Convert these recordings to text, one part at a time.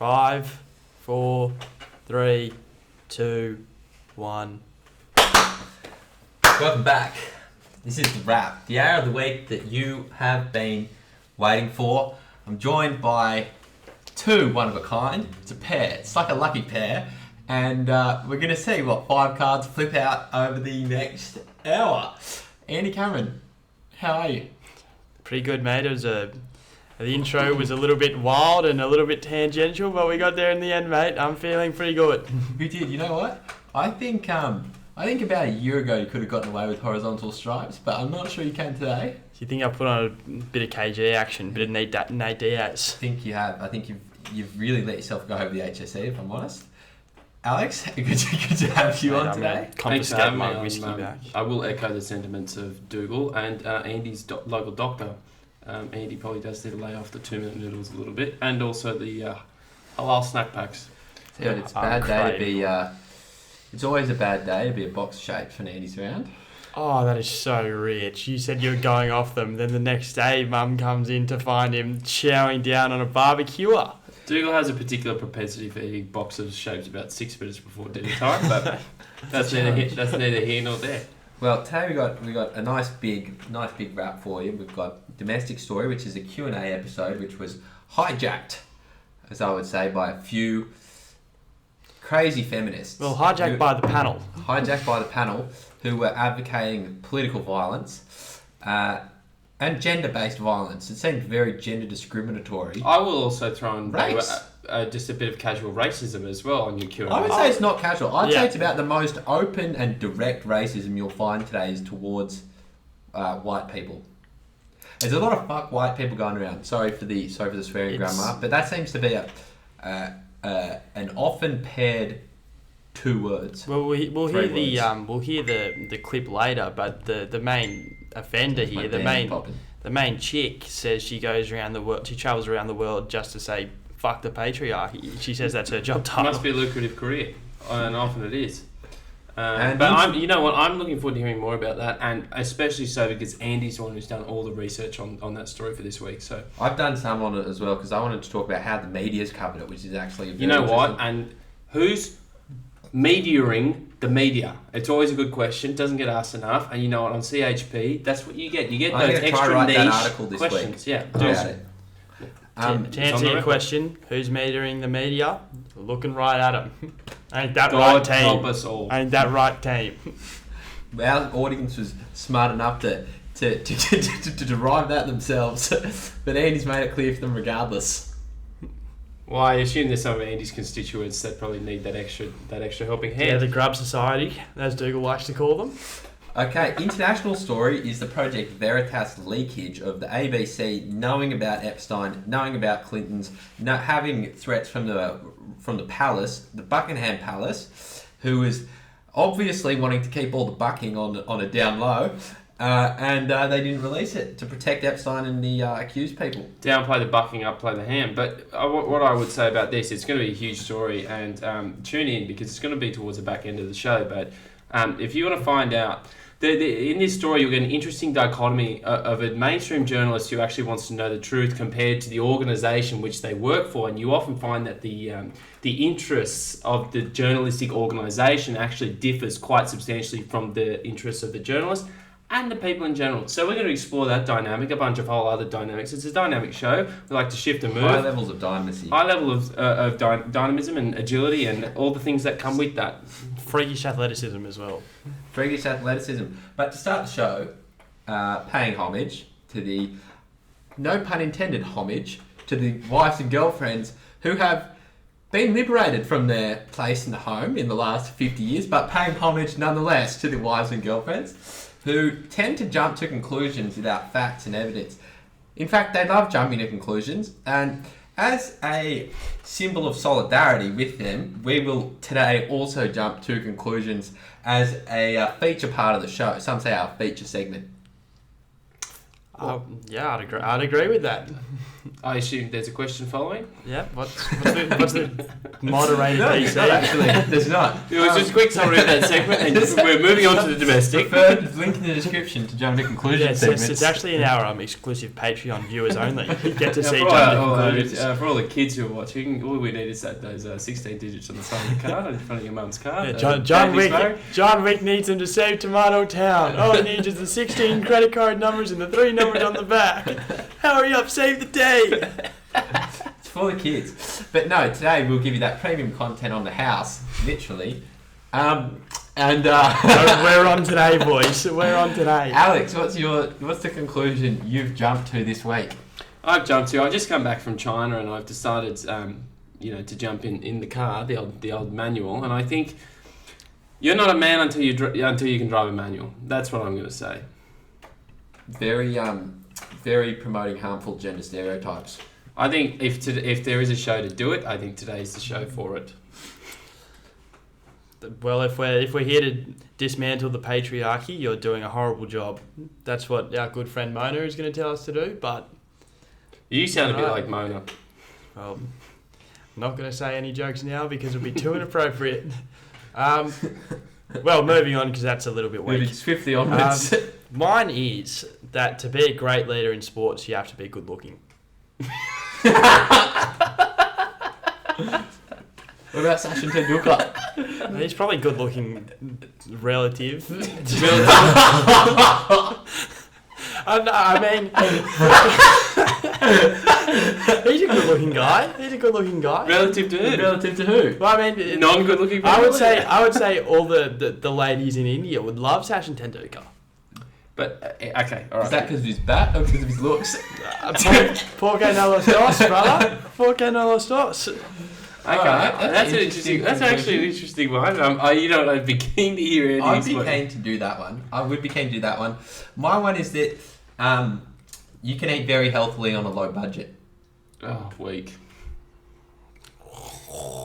5, 4, 3, 2, 1. Welcome back. This is the wrap, the hour of the week that you have been waiting for. I'm joined by two one of a kind. It's a pair. It's like a lucky pair. And we're going to see what 5 cards flip out over the next hour. Andy Cameron, how are you? Pretty good, mate. The intro was a little bit wild and a little bit tangential, but we got there in the end, mate. I'm feeling pretty good. We did. You know what? I think about a year ago you could have gotten away with horizontal stripes, but I'm not sure you can today. Do you think I put on a bit of KG action, bit of Nate Diaz? I think you have. I think you've really let yourself go over the HSE, if I'm honest. Alex, good to have you on today. Confiscate my whiskey back. I will echo the sentiments of Dougal and Andy's local doctor. Andy probably does need to lay off the 2-minute noodles a little bit, and also the halal snack packs. Yeah, it's a bad day to be. It's always a bad day to be a box shaped when Andy's around. Oh, that is so rich. You said you were going off them, then the next day Mum comes in to find him chowing down on a barbecuer. Dougal has a particular propensity for eating boxes shaped about 6 minutes before dinner time, but that's neither here nor there. Well, today we got a nice big wrap for you. We've got Domestic Story, which is a Q&A episode, which was hijacked, as I would say, by a few crazy feminists. Well, hijacked by the panel. Hijacked by the panel who were advocating political violence and gender-based violence. It seemed very gender discriminatory. I will also throw in race. Just a bit of casual racism as well on your Q&A. I would say it's not casual. I'd say it's about the most open and direct racism you'll find today is towards white people. There's a lot of fuck white people going around. Sorry for the swearing grammar, but that seems to be an often paired 2 words. Well, we'll hear the clip later, but the main offender here, the main chick says she goes around the world, she travels around the world just to say fuck the patriarchy. She says that's her job title. It must be a lucrative career, and often it is. But you know what? I'm looking forward to hearing more about that, and especially so because Andy's the one who's done all the research on that story for this week. So I've done some on it as well because I wanted to talk about how the media's covered it, which is actually you know what? And who's mediating the media? It's always a good question. Doesn't get asked enough. And you know what? On CHP, that's what you get. You get those extra niche questions. Yeah, do it. To answer your question, who's metering the media? Looking right at them. Ain't that God right, team? help us all. Ain't that right, team? Our audience was smart enough to derive that themselves, but Andy's made it clear for them regardless. Well, I assume there's some of Andy's constituents that probably need that extra helping hand. Yeah, the Grub Society, as Dougal likes to call them. Okay, international story is the Project Veritas leakage of the ABC knowing about Epstein, knowing about Clinton's, having threats from the palace, the Buckingham Palace, who is obviously wanting to keep all the bucking on a down low, and they didn't release it to protect Epstein and the accused people. Downplay the bucking, upplay the ham. But what I would say about this, it's going to be a huge story, and tune in because it's going to be towards the back end of the show. But if you want to find out, in this story, you'll get an interesting dichotomy of a mainstream journalist who actually wants to know the truth compared to the organisation which they work for. And you often find that the interests of the journalistic organisation actually differs quite substantially from the interests of the journalist and the people in general. So we're going to explore that dynamic, a bunch of whole other dynamics. It's a dynamic show. We like to shift and move. High levels of dynamism. High level of dynamism and agility and all the things that come with that. Freakish athleticism as well. Freakish athleticism. But to start the show, paying homage to the, no pun intended, homage to the wives and girlfriends who have been liberated from their place in the home in the last 50 years, but paying homage nonetheless to the wives and girlfriends who tend to jump to conclusions without facts and evidence. In fact, they love jumping to conclusions, and as a symbol of solidarity with them, we will today also jump to conclusions as a feature part of the show. Some say our feature segment. Yeah, I'd agree with that. I assume there's a question following. Yeah, what's the moderated PC? Not actually, there's not. It was just a quick summary of that segment, and we're moving on to the domestic. Link in the description to jump to conclusion segments. It's actually in our exclusive Patreon viewers only. You get to see for jump to conclusions. for all the kids who are watching, all we need is those 16 digits on the side of the card in front of your mum's car. Yeah, John Wick needs him to save Tomato Town. All he needs is the 16 credit card numbers and the 3 numbers on the back. Hurry up, save the day. It's for the kids. But no, today we'll give you that premium content on the house, literally. We're on today, boys. We're on today. Alex, what's the conclusion you've jumped to this week? I've just come back from China, and I've decided, to jump in the car, the old manual. And I think you're not a man until you can drive a manual. That's what I'm going to say. Very promoting harmful gender stereotypes. I think if there is a show to do it, I think today's the show for it. Well, if we're here to dismantle the patriarchy, you're doing a horrible job. That's what our good friend Mona is going to tell us to do. But you sound a bit like Mona. Well, I'm not going to say any jokes now because it'll be too inappropriate. Well, moving on because that's a little bit weak. Moving swiftly onwards. Mine is that to be a great leader in sports, you have to be good looking. What about Sachin Tendulkar? He's probably good looking relative. I mean, he's a good looking guy. Relative to who? Relative to who? Well, I mean, non-good looking people? I would say all the ladies in India would love Sachin Tendulkar. But, okay, alright. Is that because of his bat or because of his looks? Porque no los dos, brother. Porque no los dos. Okay, that's actually an interesting one. I'd be keen to hear Andy's I'd be keen to do that one. I would be keen to do that one. My one is that you can eat very healthily on a low budget. Oh, weak.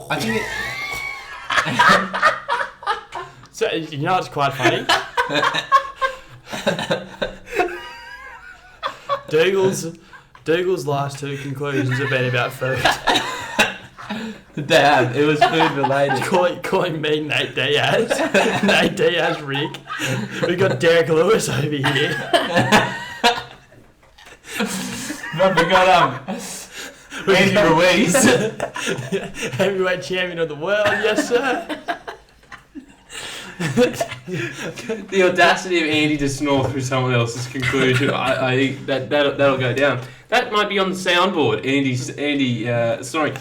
I think it... So, you know what's quite funny? Dougal's last 2 conclusions have been about food. Damn, it was food related. Calling me Nate Diaz. Nate Diaz Rick. We got Derek Lewis over here. But we got Andy Ruiz. Heavyweight champion of the world, yes sir. The audacity of Andy to snore through someone else's conclusion, I think that'll go down. That might be on the soundboard. Andy snoring.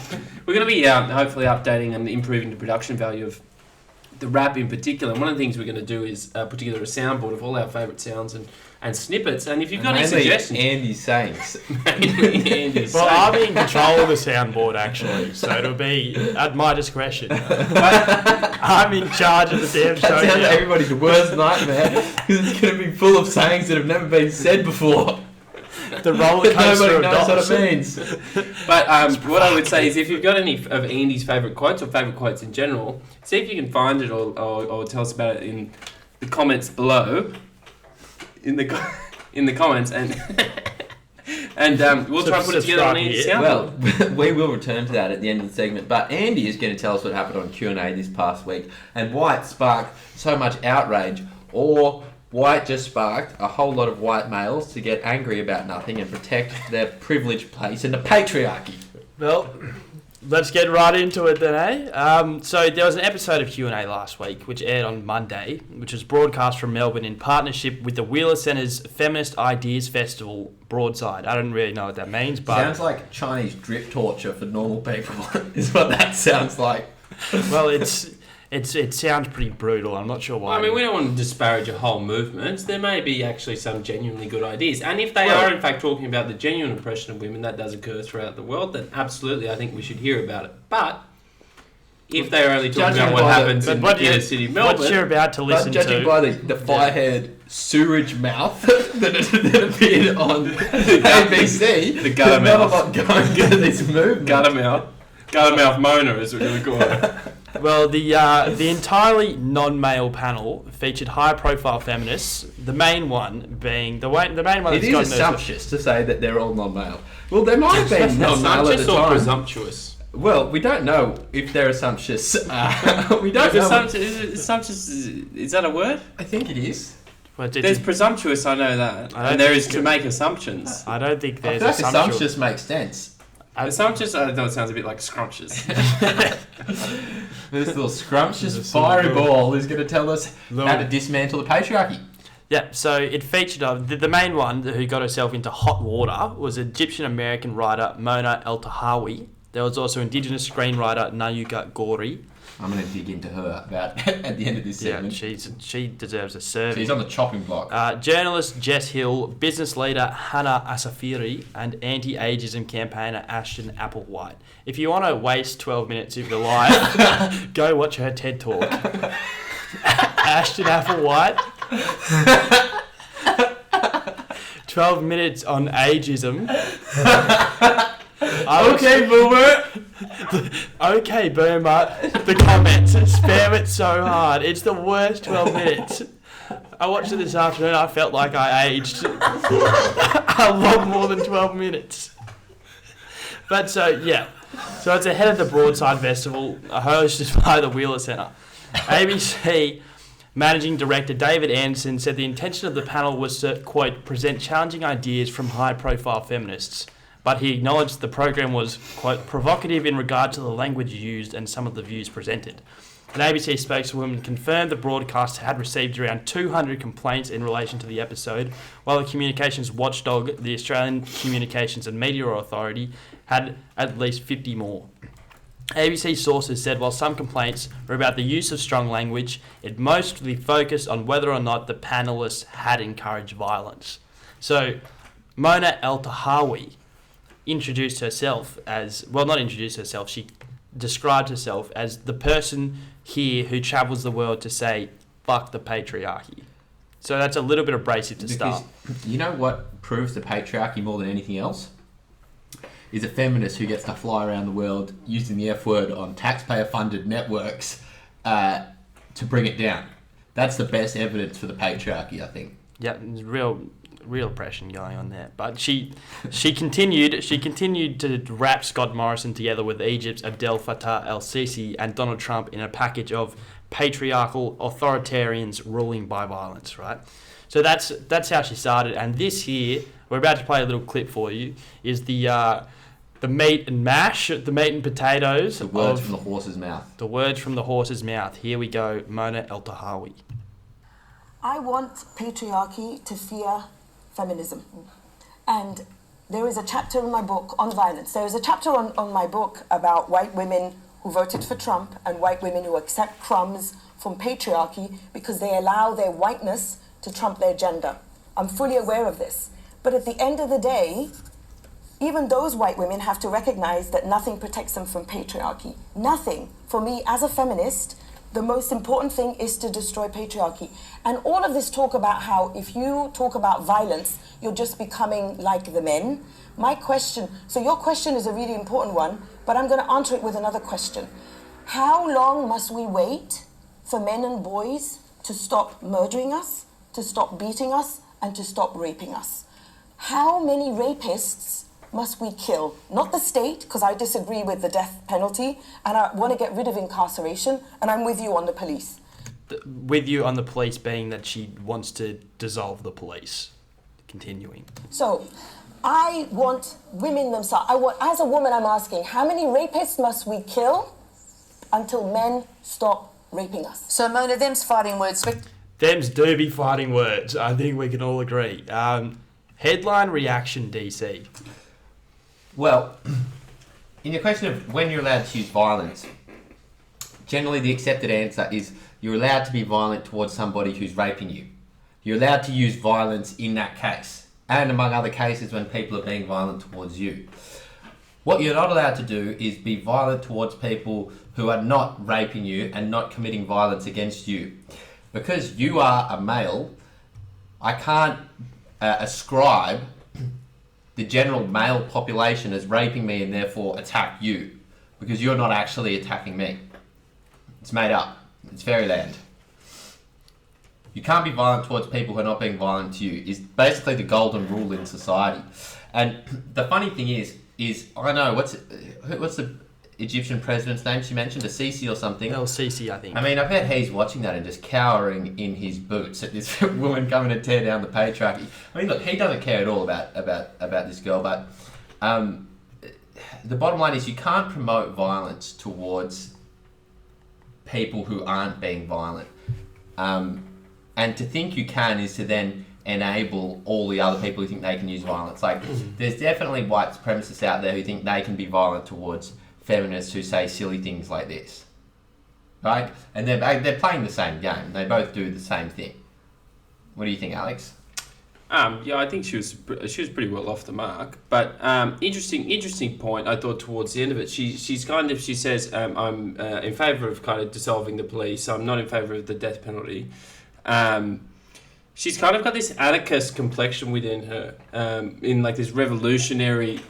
We're going to be hopefully updating and improving the production value of the rap in particular. And one of the things we're going to do is put together a soundboard of all our favourite sounds and snippets. And if you've got any suggestions, Andy's sayings. Well, I'll be in control of the soundboard actually, so it'll be at my discretion. I'm in charge of the damn show. That sounds like everybody's worst nightmare because it's going to be full of sayings that have never been said before. The roller coaster nobody knows what it means. But what I would say is if you've got any of Andy's favourite quotes or favourite quotes in general, see if you can find it or tell us about it in the comments below. In the comments and we'll try and put it together on Andy's soundboard. Well, we will return to that at the end of the segment. But Andy is going to tell us what happened on Q&A this past week and why it sparked so much outrage, or why it just sparked a whole lot of white males to get angry about nothing and protect their privileged place in the patriarchy. Well, let's get right into it then, eh? So there was an episode of Q&A last week which aired on Monday, which was broadcast from Melbourne in partnership with the Wheeler Centre's Feminist Ideas Festival Broadside. I don't really know what that means, but... Sounds like Chinese drip torture for normal people, is what that sounds like. Well, it sounds pretty brutal. I'm not sure why. I mean, we don't want to disparage a whole movement. There may be actually some genuinely good ideas. And if they are, in fact, talking about the genuine oppression of women that does occur throughout the world, then absolutely, I think we should hear about it. But if they are only talking about what happens in the city of Melbourne... What you're about to listen to... Judging by the fire-haired sewerage mouth that appeared on ABC, the gutter mouth. Not a lot going into this movement. Gutter mouth Mona is what we're going to call it. Well, the entirely non-male panel featured high-profile feminists. The main one being the main one. It is assumptuous to say that they're all non-male. Well, they might have been non-male at the time. Presumptuous? Well, we don't know if they're assumptuous. We don't know. Assumptuous is that a word? I think it is. Well, there's presumptuous, I know that. And there is to make assumptions. I don't think there's assumptuous makes sense. Assumptuous, I know it sounds a bit like scrumptious. This little scrumptious fiery ball is going to tell us how to dismantle the patriarchy. Yeah, so it featured the main one who got herself into hot water was Egyptian-American writer Mona El-Tahawi. There was also Indigenous screenwriter Nayuka Gori. I'm going to dig into her at the end of this segment. Yeah, she deserves a serving. She's on the chopping block. Journalist Jess Hill, business leader Hannah Asafiri, and anti-ageism campaigner Ashton Applewhite. If you want to waste 12 minutes of your life, go watch her TED Talk. Ashton Applewhite. 12 minutes on ageism. Okay, Boomer. Okay, Boomer. The comments spam it so hard. It's the worst 12 minutes. I watched it this afternoon. I felt like I aged a lot more than 12 minutes. But so it's ahead of the Broadside Festival, hosted by the Wheeler Centre. ABC Managing Director David Anderson said the intention of the panel was to, quote, present challenging ideas from high-profile feminists. But he acknowledged the program was, quote, provocative in regard to the language used and some of the views presented. An ABC spokeswoman confirmed the broadcast had received around 200 complaints in relation to the episode, while the communications watchdog, the Australian Communications and Media Authority, had at least 50 more. ABC sources said while some complaints were about the use of strong language, it mostly focused on whether or not the panellists had encouraged violence. So, Mona El-Tahawi introduced herself as, well, not introduced herself, she described herself as the person here who travels the world to say, fuck the patriarchy. So that's a little bit abrasive to start. You know what proves the patriarchy more than anything else? Is a feminist who gets to fly around the world using the F word on taxpayer-funded networks to bring it down. That's the best evidence for the patriarchy, I think. Yeah, there's real oppression going on there. But she continued to wrap Scott Morrison together with Egypt's Abdel Fattah el-Sisi and Donald Trump in a package of patriarchal authoritarians ruling by violence, right? So that's how she started. And this here, we're about to play a little clip for you, is the meat and mash, the meat and potatoes. The words from the horse's mouth. The words from the horse's mouth. Here we go, Mona El-Tahawi. I want patriarchy to fear feminism. And there is a chapter in my book on violence. There is a chapter on my book about white women who voted for Trump and white women who accept crumbs from patriarchy because they allow their whiteness to trump their gender. I'm fully aware of this. But at the end of the day, even those white women have to recognize that nothing protects them from patriarchy. Nothing. For me, as a feminist, the most important thing is to destroy patriarchy. And all of this talk about how if you talk about violence, you're just becoming like the men. My question, so your question is a really important one, but I'm going to answer it with another question. How long must we wait for men and boys to stop murdering us, to stop beating us, and to stop raping us? How many rapists must we kill? Not the state, because I disagree with the death penalty, and I want to get rid of incarceration, and I'm with you on the police. With you on the police being that she wants to dissolve the police. Continuing. So, I want women themselves. As a woman, I'm asking, how many rapists must we kill until men stop raping us? So, Mona, them's fighting words. Them's do be fighting words. I think we can all agree. Headline reaction, DC. Well, in the question of when you're allowed to use violence, generally the accepted answer is you're allowed to be violent towards somebody who's raping you. You're allowed to use violence in that case, and among other cases when people are being violent towards you. What you're not allowed to do is be violent towards people who are not raping you and not committing violence against you. Because you are a male, I can't ascribe the general male population as raping me and therefore attack you, because you're not actually attacking me. It's made up. It's fairyland. You can't be violent towards people who are not being violent to you is basically the golden rule in society. And the funny thing is I know what's the Egyptian president's name she mentioned, Sisi or something. Sisi, I think. I mean, I bet he's watching that and just cowering in his boots at this woman coming to tear down the patriarchy. I mean, look, he doesn't care at all about this girl, but the bottom line is you can't promote violence towards people who aren't being violent. And to think you can is to then enable all the other people who think they can use violence. Like, there's definitely white supremacists out there who think they can be violent towards feminists who say silly things like this, right? And they're playing the same game. They both do the same thing. What do you think, Alex? Yeah, I think she was pretty well off the mark. But interesting point. I thought towards the end of it, she says I'm in favour of kind of dissolving the police. I'm not in favour of the death penalty. She's kind of got this anarchist complexion within her, in like this revolutionary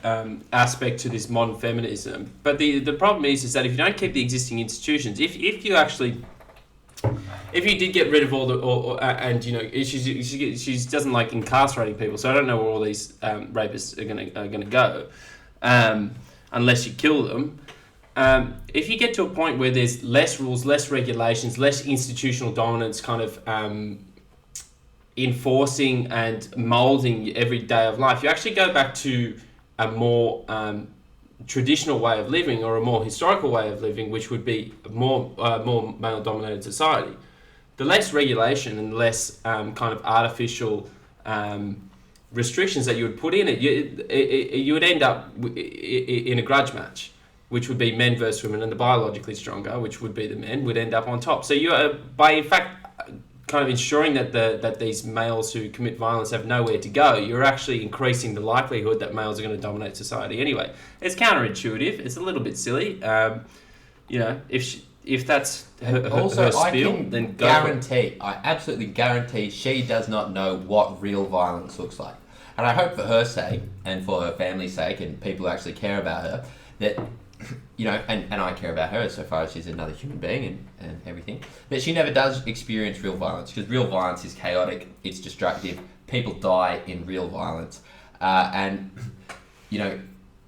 aspect to this modern feminism. But the problem is that if you don't keep the existing institutions, if you did get rid of all the and you know she doesn't like incarcerating people, so I don't know where all these rapists are gonna go, unless you kill them. If you get to a point where there's less rules, less regulations, less institutional dominance, kind of enforcing and moulding every day of life, you actually go back to a more traditional way of living or a more historical way of living, which would be more male-dominated society. The less regulation and less kind of artificial restrictions that you would put in it, you would end up in a grudge match, which would be men versus women, and the biologically stronger, which would be the men, would end up on top. So you are, by in fact, kind of ensuring that these males who commit violence have nowhere to go, you're actually increasing the likelihood that males are going to dominate society anyway. It's counterintuitive. It's a little bit silly. You know, if that's her spiel, then go I absolutely guarantee she does not know what real violence looks like. And I hope for her sake and for her family's sake and people who actually care about her that, you know, and I care about her so far as she's another human being and everything, but she never does experience real violence, because real violence is chaotic, it's destructive, people die in real violence, and, you know,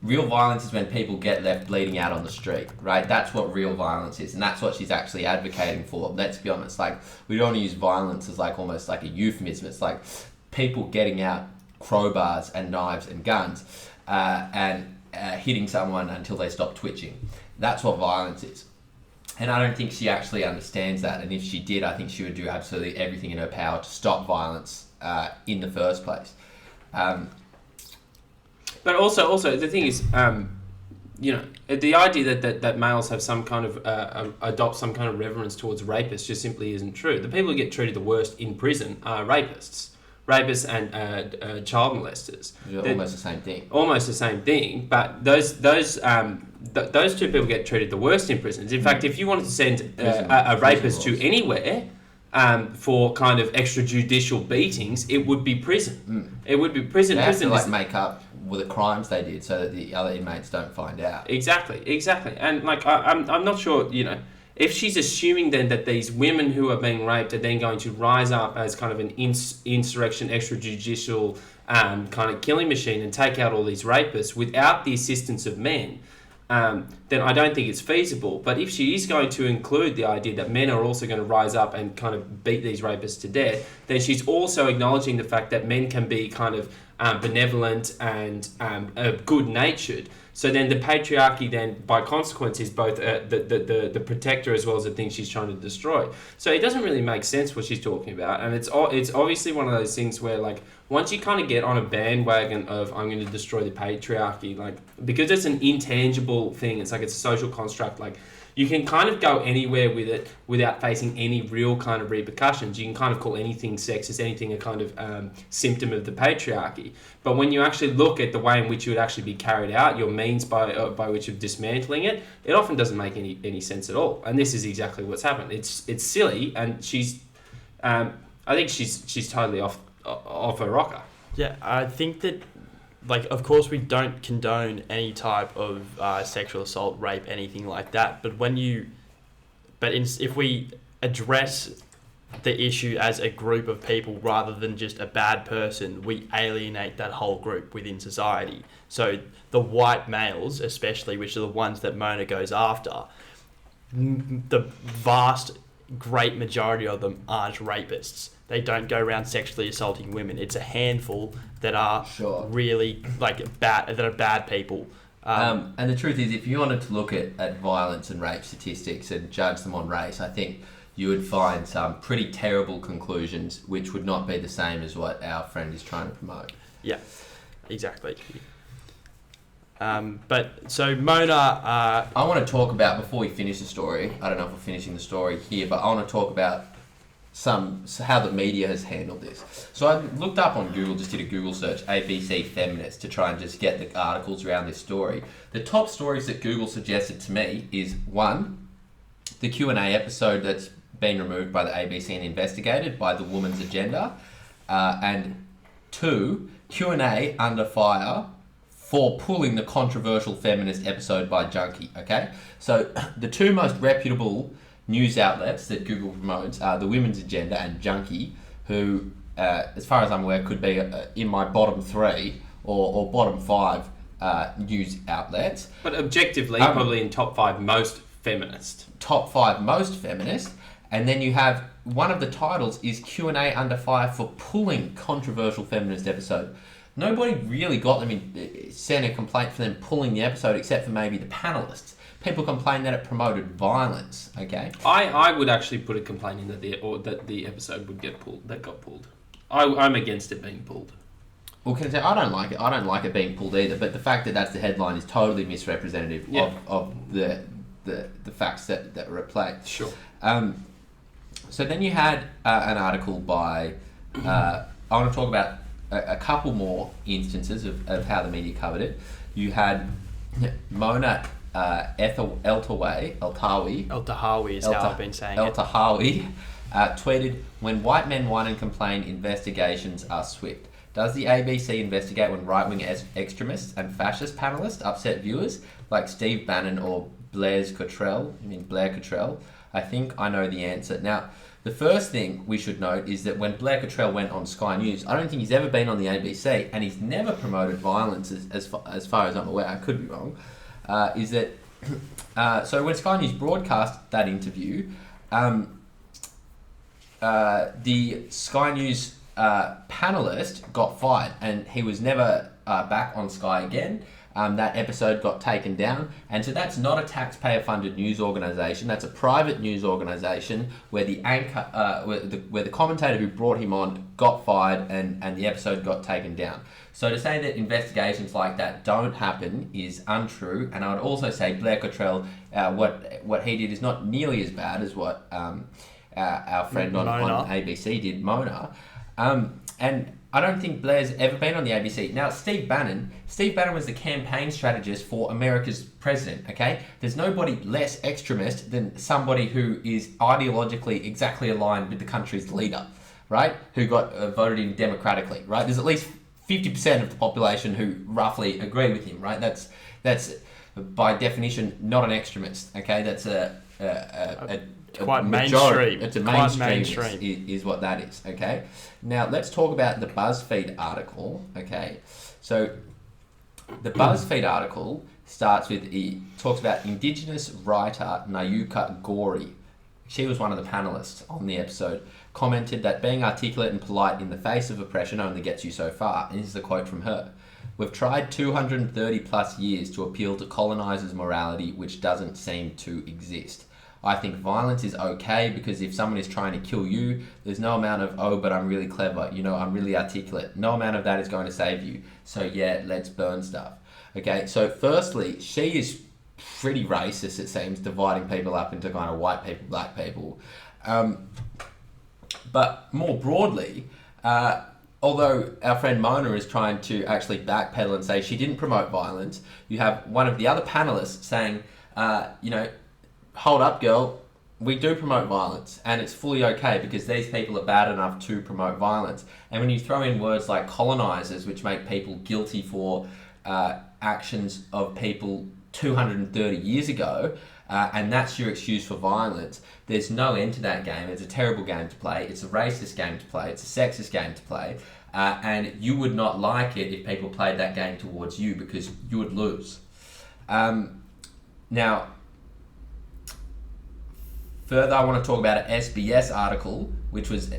real violence is when people get left bleeding out on the street, right? That's what real violence is, and that's what she's actually advocating for. Let's be honest, like, we don't want to use violence as like almost like a euphemism. It's like people getting out crowbars and knives and guns, and hitting someone until they stop twitching. That's what violence is. And I don't think she actually understands that. And if she did, I think she would do absolutely everything in her power to stop violence in the first place. But also the thing is, you know, the idea that males have some kind of adopt some kind of reverence towards rapists just simply isn't true. The people who get treated the worst in prison are rapists and child molesters. Almost the same thing. Almost the same thing, but those two people get treated the worst in prisons. In fact, if you wanted to send a rapist to anywhere for kind of extrajudicial beatings, it would be prison. It would be prison. They have prison to like make up with the crimes they did so that the other inmates don't find out. Exactly. And like I'm not sure, you know, if she's assuming then that these women who are being raped are then going to rise up as kind of an insurrection, extrajudicial kind of killing machine and take out all these rapists without the assistance of men, then I don't think it's feasible. But if she is going to include the idea that men are also going to rise up and kind of beat these rapists to death, then she's also acknowledging the fact that men can be kind of benevolent and good-natured. So then the patriarchy then, by consequence, is both the protector as well as the thing she's trying to destroy. So it doesn't really make sense what she's talking about. And it's obviously one of those things where, like, once you kind of get on a bandwagon of I'm going to destroy the patriarchy, like, because it's an intangible thing, it's like it's a social construct, like, you can kind of go anywhere with it without facing any real kind of repercussions. You can kind of call anything sexist, anything a kind of symptom of the patriarchy. But when you actually look at the way in which it would actually be carried out, your means by which of dismantling it, it often doesn't make any sense at all. And this is exactly what's happened. It's silly, and she's, I think she's totally off her rocker. Yeah, I think that, like, of course we don't condone any type of sexual assault, rape, anything like that. But when you But if we address the issue as a group of people rather than just a bad person, we alienate that whole group within society. So the white males, especially, which are the ones that Mona goes after, the vast, great majority of them aren't rapists. They don't go around sexually assaulting women. It's a handful that are really bad, that are bad people. And the truth is, if you wanted to look at violence and rape statistics and judge them on race, I think you would find some pretty terrible conclusions, which would not be the same as what our friend is trying to promote. Yeah, exactly. But so Mona... I want to talk about, before we finish the story, I don't know if we're finishing the story here, but I want to talk about how the media has handled this. So I looked up on Google, just did a Google search, ABC Feminist, to try and just get the articles around this story. The top stories that Google suggested to me is, 1, the Q&A episode that's been removed by the ABC and investigated by the Woman's Agenda, and 2, Q&A under fire for pulling the controversial feminist episode by Junkie, okay? So the two most reputable news outlets that Google promotes are the Women's Agenda and Junkie, who, as far as I'm aware, could be in my bottom 3 or bottom 5 news outlets. But objectively, probably in top 5 most feminist. Top 5 most feminist. And then you have, one of the titles is Q&A under fire for pulling controversial feminist episode. Nobody really got them sent a complaint for them pulling the episode, except for maybe the panelists. People complained that it promoted violence. Okay. I would actually put a complaint in that the episode would get pulled. That got pulled. I'm against it being pulled. Well, can I say I don't like it. I don't like it being pulled either. But the fact that that's the headline is totally misrepresentative of the facts that were at play. Sure. So then you had an article by. I want to talk about a couple more instances of how the media covered it. You had Mona El-Tahawi is how I've been saying El-Tahawi tweeted, "When white men whine and complain, investigations are swift. Does the ABC investigate when right-wing extremists and fascist panelists upset viewers like Steve Bannon or Blair Cottrell? I think I know the answer." Now, the first thing we should note is that when Blair Cottrell went on Sky News, I don't think he's ever been on the ABC, and he's never promoted violence as far as I'm aware. I could be wrong. Is that so when Sky News broadcast that interview, the Sky News panelist got fired, and he was never back on Sky again. That episode got taken down, and so that's not a taxpayer-funded news organisation. That's a private news organisation where the anchor, where the commentator who brought him on got fired, and the episode got taken down. So to say that investigations like that don't happen is untrue. And I would also say Blair Cottrell, what he did is not nearly as bad as what our friend on ABC did, Mona, and I don't think Blair's ever been on the ABC. Now, Steve Bannon was the campaign strategist for America's president, okay? There's nobody less extremist than somebody who is ideologically exactly aligned with the country's leader, right? Who got voted in democratically, right? There's at least 50% of the population who roughly agree with him, right? That's by definition not an extremist, okay? That's quite majority. mainstream. It's a mainstream is what that is, okay? Now, let's talk about the BuzzFeed article, okay? So, the BuzzFeed article talks about Indigenous writer Nayuka Gori. She was one of the panelists on the episode, commented that being articulate and polite in the face of oppression only gets you so far. And this is a quote from her. "We've tried 230 plus years to appeal to colonizers' morality, which doesn't seem to exist. I think violence is okay because if someone is trying to kill you, there's no amount of, oh, but I'm really clever, I'm really articulate. No amount of that is going to save you. So yeah, let's burn stuff." Okay, so firstly, she is pretty racist, it seems, dividing people up into kind of white people, black people. But more broadly, although our friend Mona is trying to actually backpedal and say she didn't promote violence, you have one of the other panelists saying, hold up, girl, we do promote violence, and it's fully okay because these people are bad enough to promote violence. And when you throw in words like colonizers, which make people guilty for actions of people 230 years ago, and that's your excuse for violence. There's no end to that game. It's a terrible game to play. It's a racist game to play. It's a sexist game to play. And you would not like it if people played that game towards you, because you would lose. Now, further, I want to talk about an SBS article, which was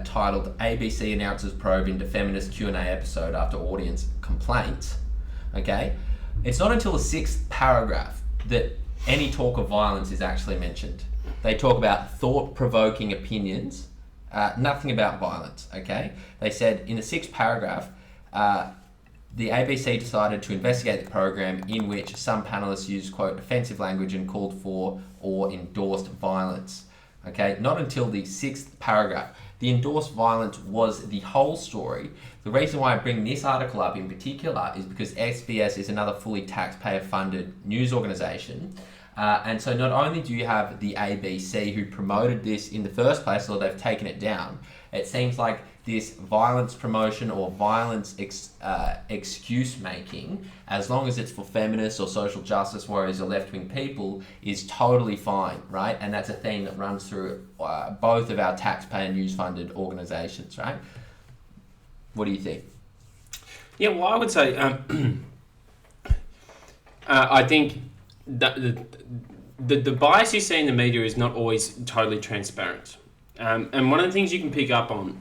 titled ABC Announces Probe into Feminist Q&A Episode After Audience Complaints. Okay? It's not until the 6th paragraph that any talk of violence is actually mentioned. They talk about thought-provoking opinions, nothing about violence, okay? They said in the 6th paragraph, the ABC decided to investigate the program in which some panelists used, quote, offensive language and called for or endorsed violence. Okay, not until the 6th paragraph. The endorsed violence was the whole story. The reason why I bring this article up in particular is because SBS is another fully taxpayer-funded news organisation. And so not only do you have the ABC who promoted this in the first place, or they've taken it down, it seems like this violence promotion or violence excuse making, as long as it's for feminists or social justice warriors or left-wing people, is totally fine, right? And that's a theme that runs through both of our taxpayer news-funded organisations, right? What do you think? Yeah, well, I would say I think that the bias you see in the media is not always totally transparent. And one of the things you can pick up on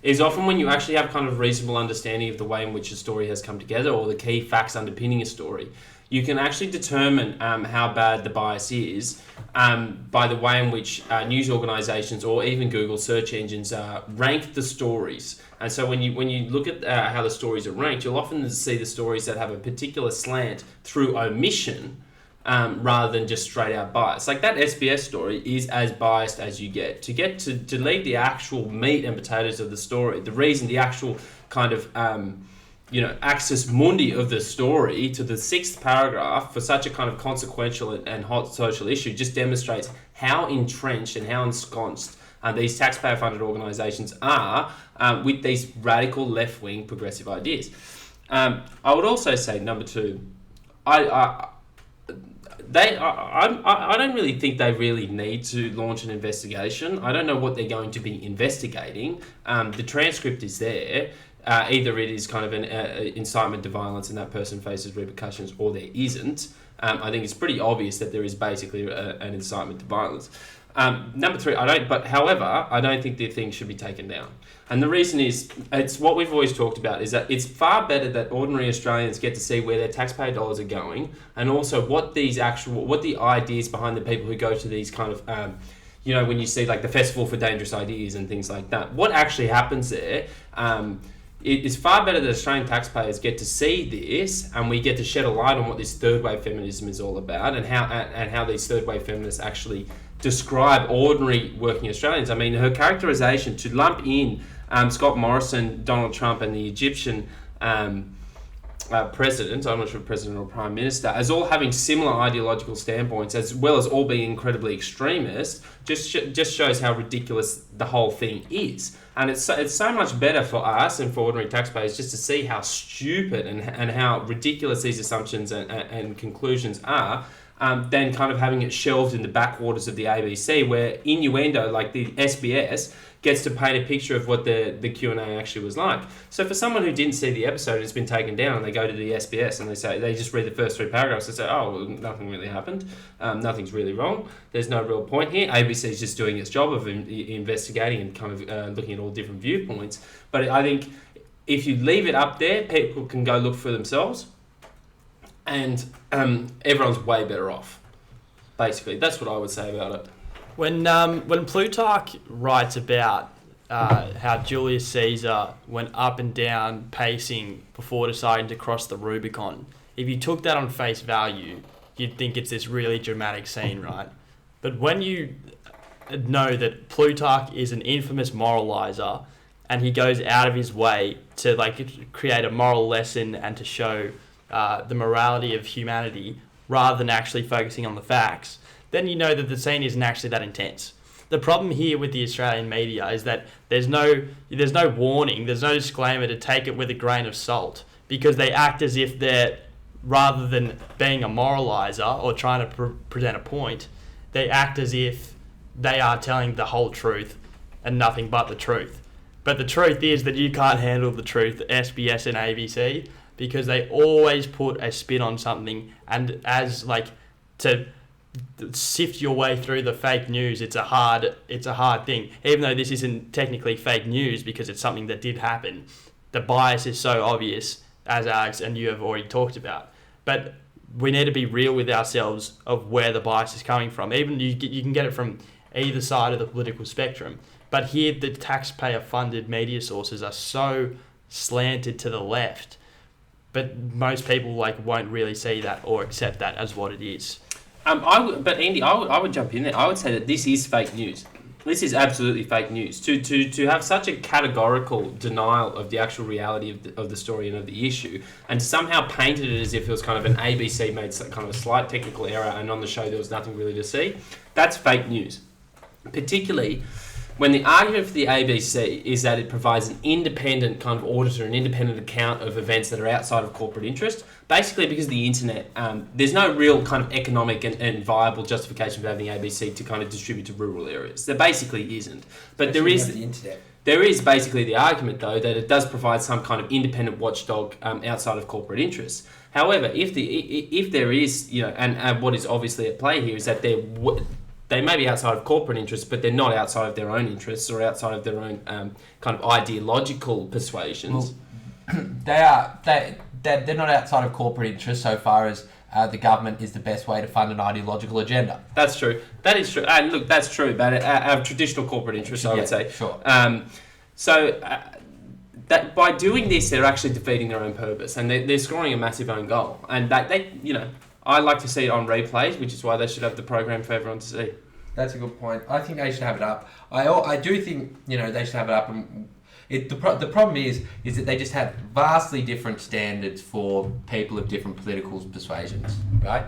is often when you actually have kind of reasonable understanding of the way in which a story has come together or the key facts underpinning a story, you can actually determine how bad the bias is by the way in which news organisations or even Google search engines rank the stories. And so when you look at how the stories are ranked, you'll often see the stories that have a particular slant through omission rather than just straight out bias. Like that SBS story is as biased as you get. To leave the actual meat and potatoes of the story, the reason, the actual kind of axis mundi of the story to the 6th paragraph for such a kind of consequential and hot social issue just demonstrates how entrenched and how ensconced these taxpayer-funded organisations are with these radical left-wing progressive ideas. I would also say, number two, I don't really think they really need to launch an investigation. I don't know what they're going to be investigating. The transcript is there. Either it is kind of an incitement to violence and that person faces repercussions, or there isn't. I think it's pretty obvious that there is basically an incitement to violence. Number three, however, I don't think the thing should be taken down. And the reason is, it's what we've always talked about, is that it's far better that ordinary Australians get to see where their taxpayer dollars are going, and also what the ideas behind the people who go to these kind of, when you see like the Festival for Dangerous Ideas and things like that, what actually happens there. It is far better that Australian taxpayers get to see this, and we get to shed a light on what this third wave feminism is all about, and how these third wave feminists actually describe ordinary working Australians. I mean, her characterization to lump in Scott Morrison, Donald Trump, and the Egyptian president, I'm not sure president or prime minister, as all having similar ideological standpoints, as well as all being incredibly extremist, just shows how ridiculous the whole thing is. And it's so much better for us and for ordinary taxpayers just to see how stupid and how ridiculous these assumptions and conclusions are, than kind of having it shelved in the backwaters of the ABC, where innuendo, like the SBS, gets to paint a picture of what the Q&A actually was like. So for someone who didn't see the episode and it's been taken down, and they go to the SBS and they just read the first 3 paragraphs and say, oh, well, nothing really happened, nothing's really wrong, there's no real point here, ABC's just doing its job of investigating and kind of looking at all different viewpoints. But I think if you leave it up there, people can go look for themselves, and everyone's way better off. Basically, that's what I would say about it. When Plutarch writes about how Julius Caesar went up and down pacing before deciding to cross the Rubicon, if you took that on face value, you'd think it's this really dramatic scene, right? But when you know that Plutarch is an infamous moralizer, and he goes out of his way to create a moral lesson and to show the morality of humanity rather than actually focusing on the facts, then you know that the scene isn't actually that intense. The problem here with the Australian media is that there's no warning, there's no disclaimer to take it with a grain of salt, because they act as if they're rather than being a moralizer or trying to present a point, they act as if they are telling the whole truth and nothing but the truth. But the truth is that you can't handle the truth, SBS and ABC, because they always put a spin on something, and as like to sift your way through the fake news, it's a hard thing. Even though this isn't technically fake news because it's something that did happen, the bias is so obvious, as Alex and you have already talked about. But we need to be real with ourselves of where the bias is coming from. Even you can get it from either side of the political spectrum. But here, the taxpayer-funded media sources are so slanted to the left, but most people won't really see that or accept that as what it is. But Andy, I would jump in there. I would say that this is fake news. This is absolutely fake news. To have such a categorical denial of the actual reality of the story and of the issue, and to somehow painted it as if it was kind of an ABC made kind of a slight technical error, and on the show there was nothing really to see, that's fake news. Particularly when the argument for the ABC is that it provides an independent kind of auditor, an independent account of events that are outside of corporate interest, basically because of the internet, there's no real kind of economic and viable justification for having the ABC to kind of distribute to rural areas. There basically isn't. But there is the internet. There is basically the argument, though, that it does provide some kind of independent watchdog outside of corporate interests. However, if there is, and what is obviously at play here is that they may be outside of corporate interests, but they're not outside of their own interests or outside of their own kind of ideological persuasions. Well, they're not outside of corporate interests so far as the government is the best way to fund an ideological agenda. That's true. That is true. And look, that's true. But our traditional corporate interests, I would say. Sure. That by doing this, they're actually defeating their own purpose, and they're scoring a massive own goal. And I like to see it on replays, which is why they should have the program for everyone to see. That's a good point. I think they should have it up. I do think they should have it up. And the problem is that they just have vastly different standards for people of different political persuasions, right?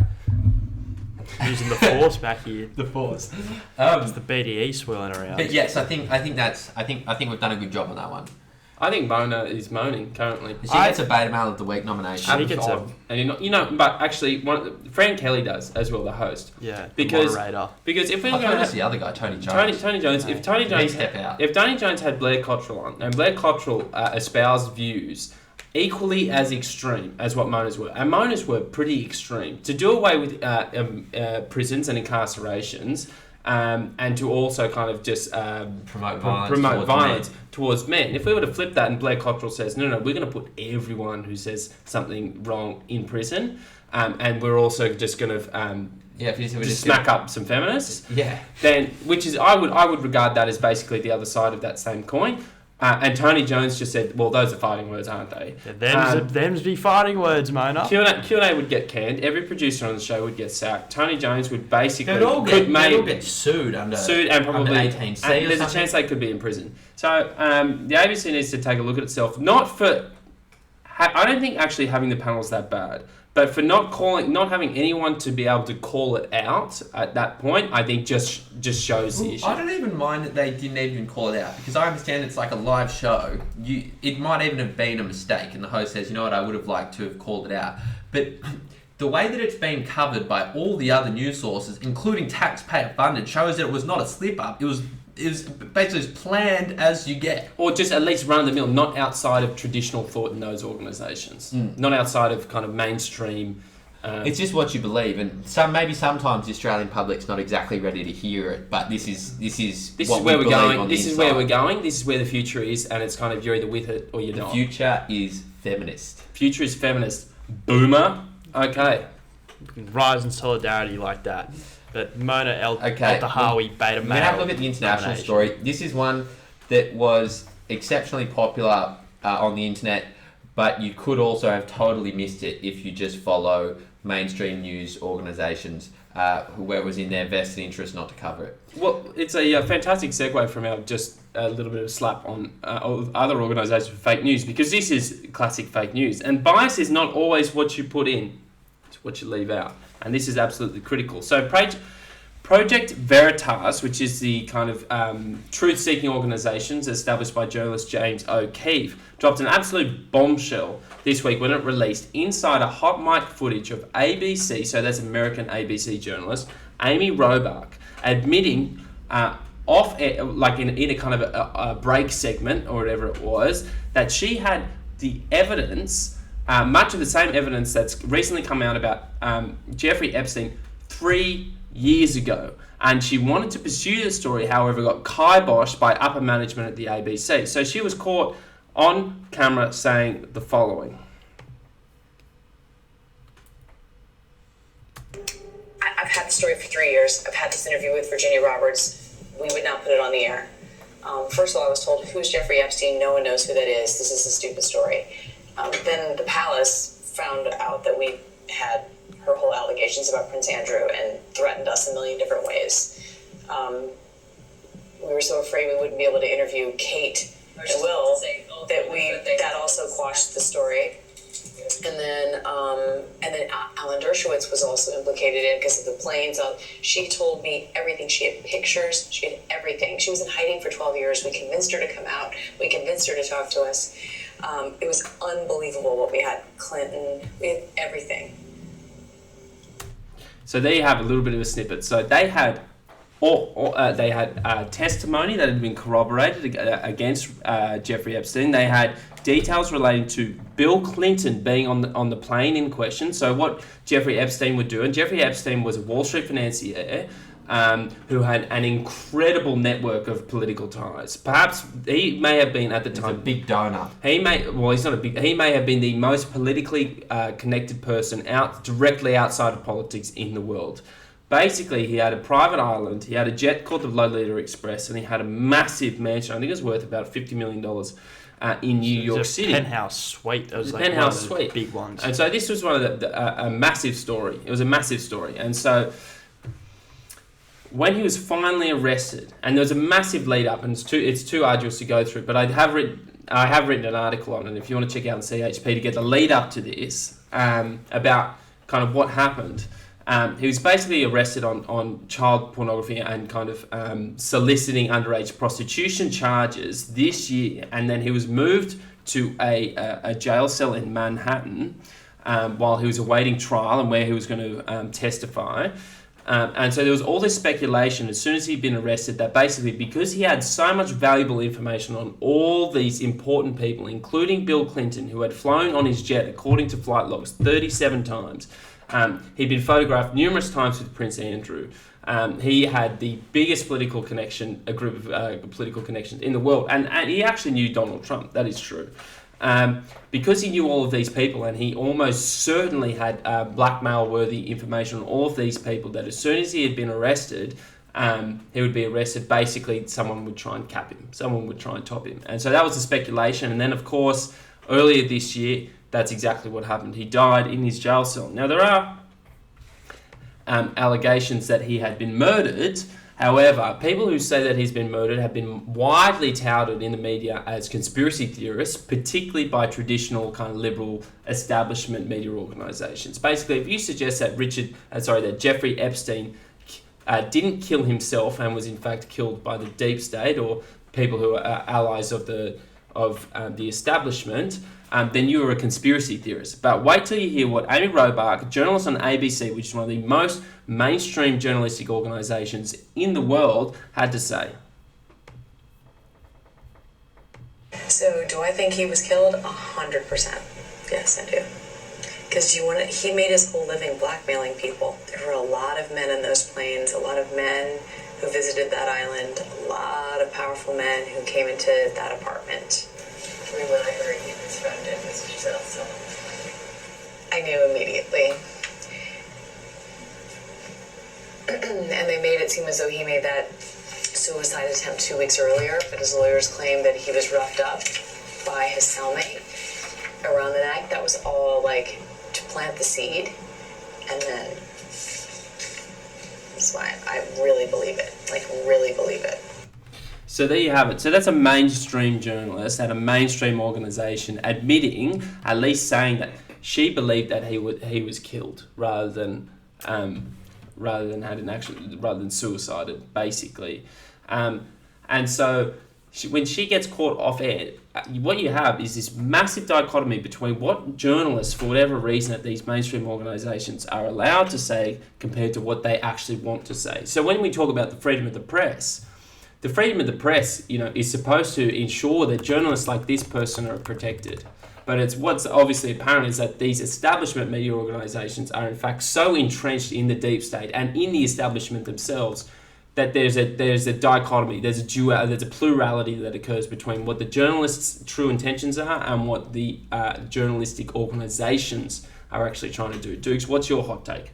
Using the force back here. The force. It's the BDE swirling around. But yes, I think we've done a good job on that one. I think Mona is moaning currently. She gets a Beta Male of the Week nomination. She gets but actually, Fran Kelly does as well, the host. Yeah, because the moderator. Because if we're going to the other guy, Tony Jones. Tony Jones. If Tony Jones had Blair Cottrell on, and Blair Cottrell espoused views equally as extreme as what Mona's were, and Mona's were pretty extreme, to do away with prisons and incarcerations. And to also kind of just promote violence towards men. If we were to flip that and Blair Cottrell says, no, we're going to put everyone who says something wrong in prison, and we're also just going to smack up some feminists. Yeah. Then, which is, I would regard that as basically the other side of that same coin. And Tony Jones just said, well, those are fighting words, aren't they? Them's be fighting words, Mona. Q&A would get canned. Every producer on the show would get sacked. Tony Jones would basically... They'd all get sued under 18C and there's a chance they could be in prison. So the ABC needs to take a look at itself. Not for... I don't think actually having the panel is that bad. But for not having anyone to be able to call it out at that point, I think just shows the issue. I don't even mind that they didn't even call it out, because I understand it's like a live show. It might even have been a mistake, and the host says, you know what, I would have liked to have called it out. But the way that it's been covered by all the other news sources, including taxpayer funded, shows that it was not a slip up. It was basically as planned as you get. Or just at least run of the mill, not outside of traditional thought in those organisations. Not outside of kind of mainstream... it's just what you believe, and maybe sometimes the Australian public's not exactly ready to hear it, but this is where we're going. This is where we're going. This is where the future is, and it's kind of you're either with it or you're not. The future is feminist. Future is feminist. Boomer. Okay. Rise in solidarity like that. But Mona El Tahawi Beta Male. We're going to have a look at the international story. This is one that was exceptionally popular on the internet, but you could also have totally missed it if you just follow mainstream news organisations where it was in their vested interest not to cover it. Well, it's a fantastic segue from our just a little bit of slap on other organisations for fake news, because this is classic fake news. And bias is not always what you put in, it's what you leave out. And this is absolutely critical. So Project Veritas, which is the kind of truth-seeking organisations established by journalist James O'Keefe, dropped an absolute bombshell this week when it released insider hot mic footage of ABC, so that's American ABC journalist, Amy Robach, admitting off air, like in a kind of a break segment or whatever it was, that she had the evidence, much of the same evidence that's recently come out about Jeffrey Epstein 3 years ago, and she wanted to pursue the story, however got kiboshed by upper management at the ABC. So she was caught on camera saying the following. I've had the story for 3 years. I've had this interview with Virginia Roberts. We would not put it on the air. First of all, I was told, who's Jeffrey Epstein? No one knows who that is. This is a stupid story. Then the palace found out that we had her whole allegations about Prince Andrew and threatened us in a million different ways. We were so afraid we wouldn't be able to interview Kate and Will that also quashed the story. And then Alan Dershowitz was also implicated in because of the planes. She told me everything. She had pictures. She had everything. She was in hiding for 12 years. We convinced her to come out. We convinced her to talk to us. It was unbelievable what we had. Clinton. We had everything. So there you have a little bit of a snippet. So they had testimony that had been corroborated against Jeffrey Epstein. They had details relating to Bill Clinton being on the plane in question. So what Jeffrey Epstein would do, and Jeffrey Epstein was a Wall Street financier who had an incredible network of political ties. Perhaps he may have been at the time a big donor. He's not a big. He may have been the most politically connected person directly outside of politics in the world. Basically, he had a private island, he had a jet called the Lolita Express, and he had a massive mansion. I think it was worth about $50 million in New York City. Penthouse suite. It was like penthouse one of the suite. big ones. And so this was one of a massive story. It was a massive story. And so when he was finally arrested, and there was a massive lead up, and it's too arduous to go through, but I have written an article on it. If you want to check out on CHP to get the lead up to this, about kind of what happened. He was basically arrested on child pornography and kind of soliciting underage prostitution charges this year, and then he was moved to a jail cell in Manhattan while he was awaiting trial and where he was going to testify. And so there was all this speculation as soon as he'd been arrested that basically because he had so much valuable information on all these important people, including Bill Clinton, who had flown on his jet, according to flight logs, 37 times. He'd been photographed numerous times with Prince Andrew. He had the biggest political connection, a group of political connections in the world. And he actually knew Donald Trump, that is true. Because he knew all of these people, and he almost certainly had blackmail-worthy information on all of these people, that as soon as he had been arrested, he would be arrested. Basically, someone would try and cap him. Someone would try and top him. And so that was the speculation. And then, of course, earlier this year, that's exactly what happened. He died in his jail cell. Now, there are allegations that he had been murdered. However, people who say that he's been murdered have been widely touted in the media as conspiracy theorists, particularly by traditional kind of liberal establishment media organisations. Basically, if you suggest that that Jeffrey Epstein didn't kill himself and was in fact killed by the deep state or people who are allies of the establishment, then you are a conspiracy theorist. But wait till you hear what Amy Robach, a journalist on ABC, which is one of the most mainstream journalistic organisations in the world, had to say. So, do I think he was killed? 100%. Yes, I do. Because he made his whole living blackmailing people. There were a lot of men in those planes, a lot of men who visited that island, a lot of powerful men who came into that apartment. When I heard he was found dead in his jail cell, I knew immediately. And they made it seem as though he made that suicide attempt 2 weeks earlier, but his lawyers claimed that he was roughed up by his cellmate around the neck. That was all like to plant the seed, and then that's why I really believe it. Like, really believe it. So there you have it. So that's a mainstream journalist at a mainstream organisation admitting, at least saying that she believed that he was killed rather than rather than suicided, basically. And so when she gets caught off air, what you have is this massive dichotomy between what journalists, for whatever reason, at these mainstream organisations are allowed to say compared to what they actually want to say. So when we talk about the freedom of the press, is supposed to ensure that journalists like this person are protected. But it's what's obviously apparent is that these establishment media organisations are in fact so entrenched in the deep state and in the establishment themselves that there's a dichotomy, there's a plurality that occurs between what the journalists' true intentions are and what the journalistic organisations are actually trying to do. Dukes, what's your hot take?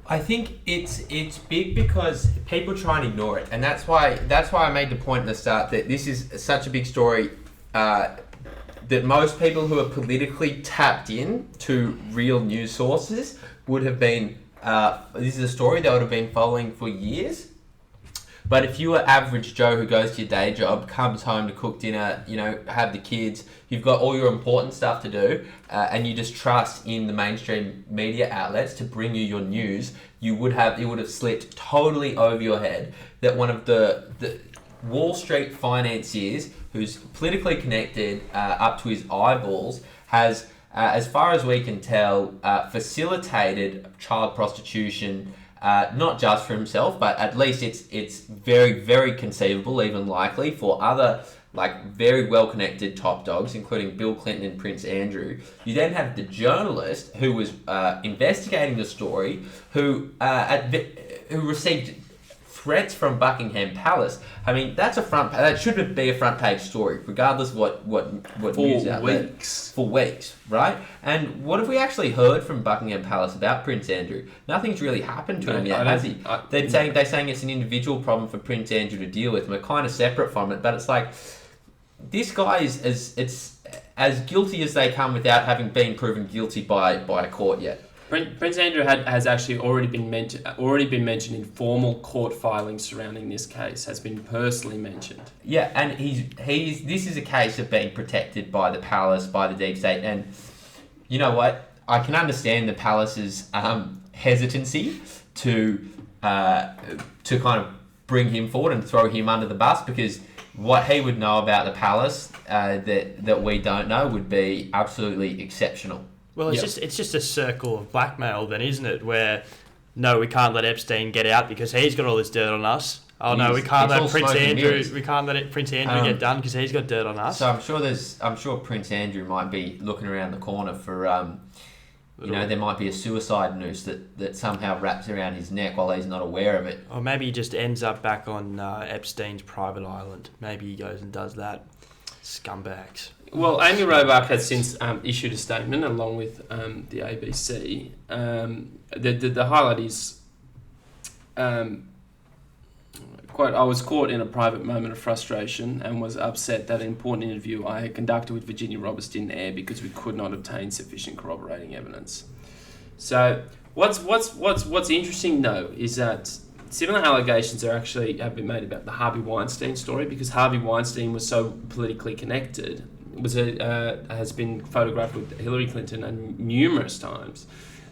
I think it's big because people try and ignore it, and that's why I made the point at the start that this is such a big story that most people who are politically tapped in to real news sources would have been. This is a story they would have been following for years. But if you are average Joe who goes to your day job, comes home to cook dinner, have the kids, you've got all your important stuff to do, and you just trust in the mainstream media outlets to bring you your news, it would have slipped totally over your head that one of the Wall Street financiers who's politically connected up to his eyeballs has, as far as we can tell, facilitated child prostitution, not just for himself, but at least it's very, very conceivable, even likely, for other very well-connected top dogs, including Bill Clinton and Prince Andrew. You then have the journalist who was investigating the story, who received threats from Buckingham Palace. I mean, that should be a front page story, regardless of what news outlet. For weeks, right? And what have we actually heard from Buckingham Palace about Prince Andrew? Nothing's really happened to him yet, has he? They're saying it's an individual problem for Prince Andrew to deal with, and we're kind of separate from it. But it's like this guy is as guilty as they come without having been proven guilty by a court yet. Prince Andrew has actually already been mentioned in formal court filings surrounding this case. Has been personally mentioned. Yeah, and this is a case of being protected by the palace, by the deep state, and you know what? I can understand the palace's hesitancy to kind of bring him forward and throw him under the bus, because what he would know about the palace that we don't know would be absolutely exceptional. Well, it's just a circle of blackmail then, isn't it? Where, no, we can't let Epstein get out because he's got all this dirt on us. Oh no, we can't let Prince Andrew. We can't let Prince Andrew get done because he's got dirt on us. So I'm sure Prince Andrew might be looking around the corner for there might be a suicide noose that somehow wraps around his neck while he's not aware of it. Or maybe he just ends up back on Epstein's private island. Maybe he goes and does that. Scumbags. Well, Amy Robach has since issued a statement along with the ABC. The highlight is, quote, "I was caught in a private moment of frustration and was upset that an important interview I had conducted with Virginia Roberts didn't air because we could not obtain sufficient corroborating evidence." So what's interesting though is that similar allegations have been made about the Harvey Weinstein story, because Harvey Weinstein was so politically connected. Has been photographed with Hillary Clinton numerous times.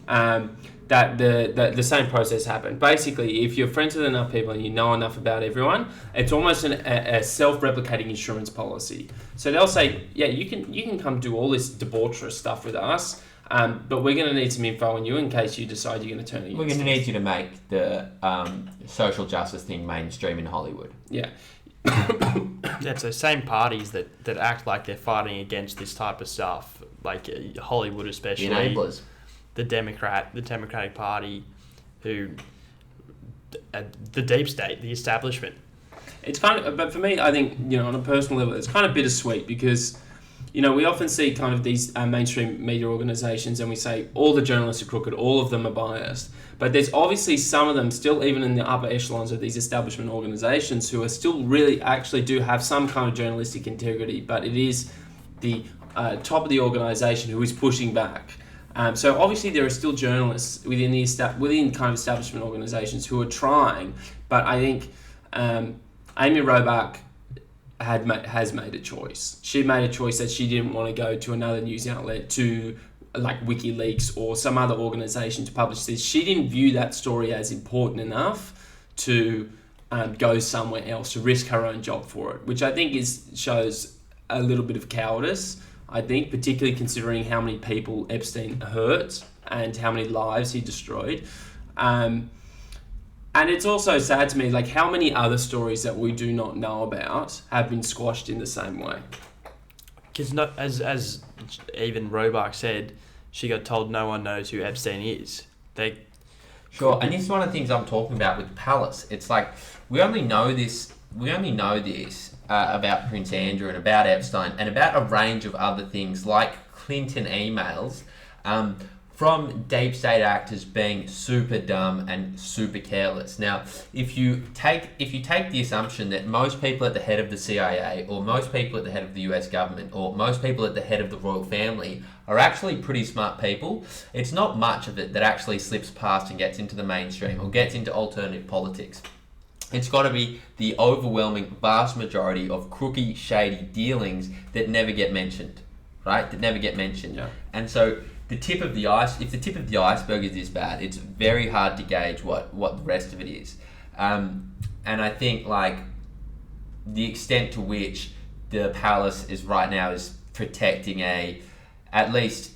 That the same process happened. Basically, if you're friends with enough people and you know enough about everyone, it's almost a self-replicating insurance policy. So they'll say, yeah, you can come do all this debaucherous stuff with us, but we're going to need some info on you in case you decide you're going to turn against us. We're going to need you to make the social justice thing mainstream in Hollywood. Yeah. It's the same parties that act like they're fighting against this type of stuff, like Hollywood especially. The enablers. The Democratic Party, the deep state, the establishment. It's kind of, but for me, I think, on a personal level, it's kind of bittersweet because, we often see kind of these mainstream media organisations and we say all the journalists are crooked, all of them are biased. But there's obviously some of them still, even in the upper echelons of these establishment organisations, who are still really actually do have some kind of journalistic integrity, but it is the top of the organisation who is pushing back. So obviously there are still journalists within kind of establishment organisations who are trying, but I think Amy Robach has made a choice. She made a choice that she didn't want to go to another news outlet to like WikiLeaks or some other organisation to publish this. She didn't view that story as important enough to go somewhere else, to risk her own job for it, which I think shows a little bit of cowardice, I think, particularly considering how many people Epstein hurt and how many lives he destroyed. And it's also sad to me, like, how many other stories that we do not know about have been squashed in the same way. Because as even Roebuck said, she got told no one knows who Epstein is. Sure, and this is one of the things I'm talking about with Palace. It's like we only know this about Prince Andrew and about Epstein and about a range of other things like Clinton emails from deep state actors being super dumb and super careless. Now, if you take the assumption that most people at the head of the CIA or most people at the head of the US government or most people at the head of the royal family are actually pretty smart people, it's not much of it that actually slips past and gets into the mainstream or gets into alternative politics. It's got to be the overwhelming vast majority of crooky, shady dealings that never get mentioned, right? That never get mentioned. Yeah. And so if the tip of the iceberg is this bad, it's very hard to gauge what the rest of it is. And I think like the extent to which the palace is right now is protecting a at least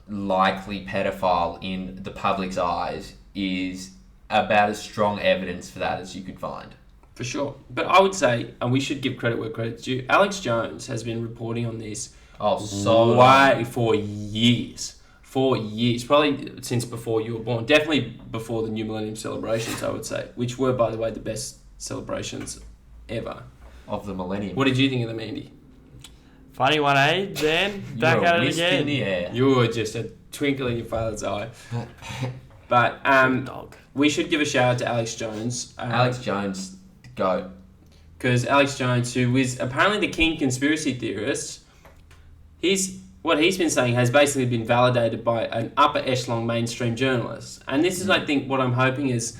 likely pedophile in the public's eyes is about as strong evidence for that as you could find. For sure. But I would say, and we should give credit where credit's due, Alex Jones has been reporting on this for years. Probably since before you were born. Definitely before the New Millennium celebrations, I would say, which were, by the way, the best celebrations ever. Of the millennium. What did you think of them, Andy? Funny one, eh, Dan? Back at it again. In the air. You were just a twinkle in your father's eye. But we should give a shout out to Alex Jones. Alex Jones, the GOAT. Because Alex Jones, who is apparently the king conspiracy theorist, what he's been saying has basically been validated by an upper echelon mainstream journalist. And this is, I think, what I'm hoping is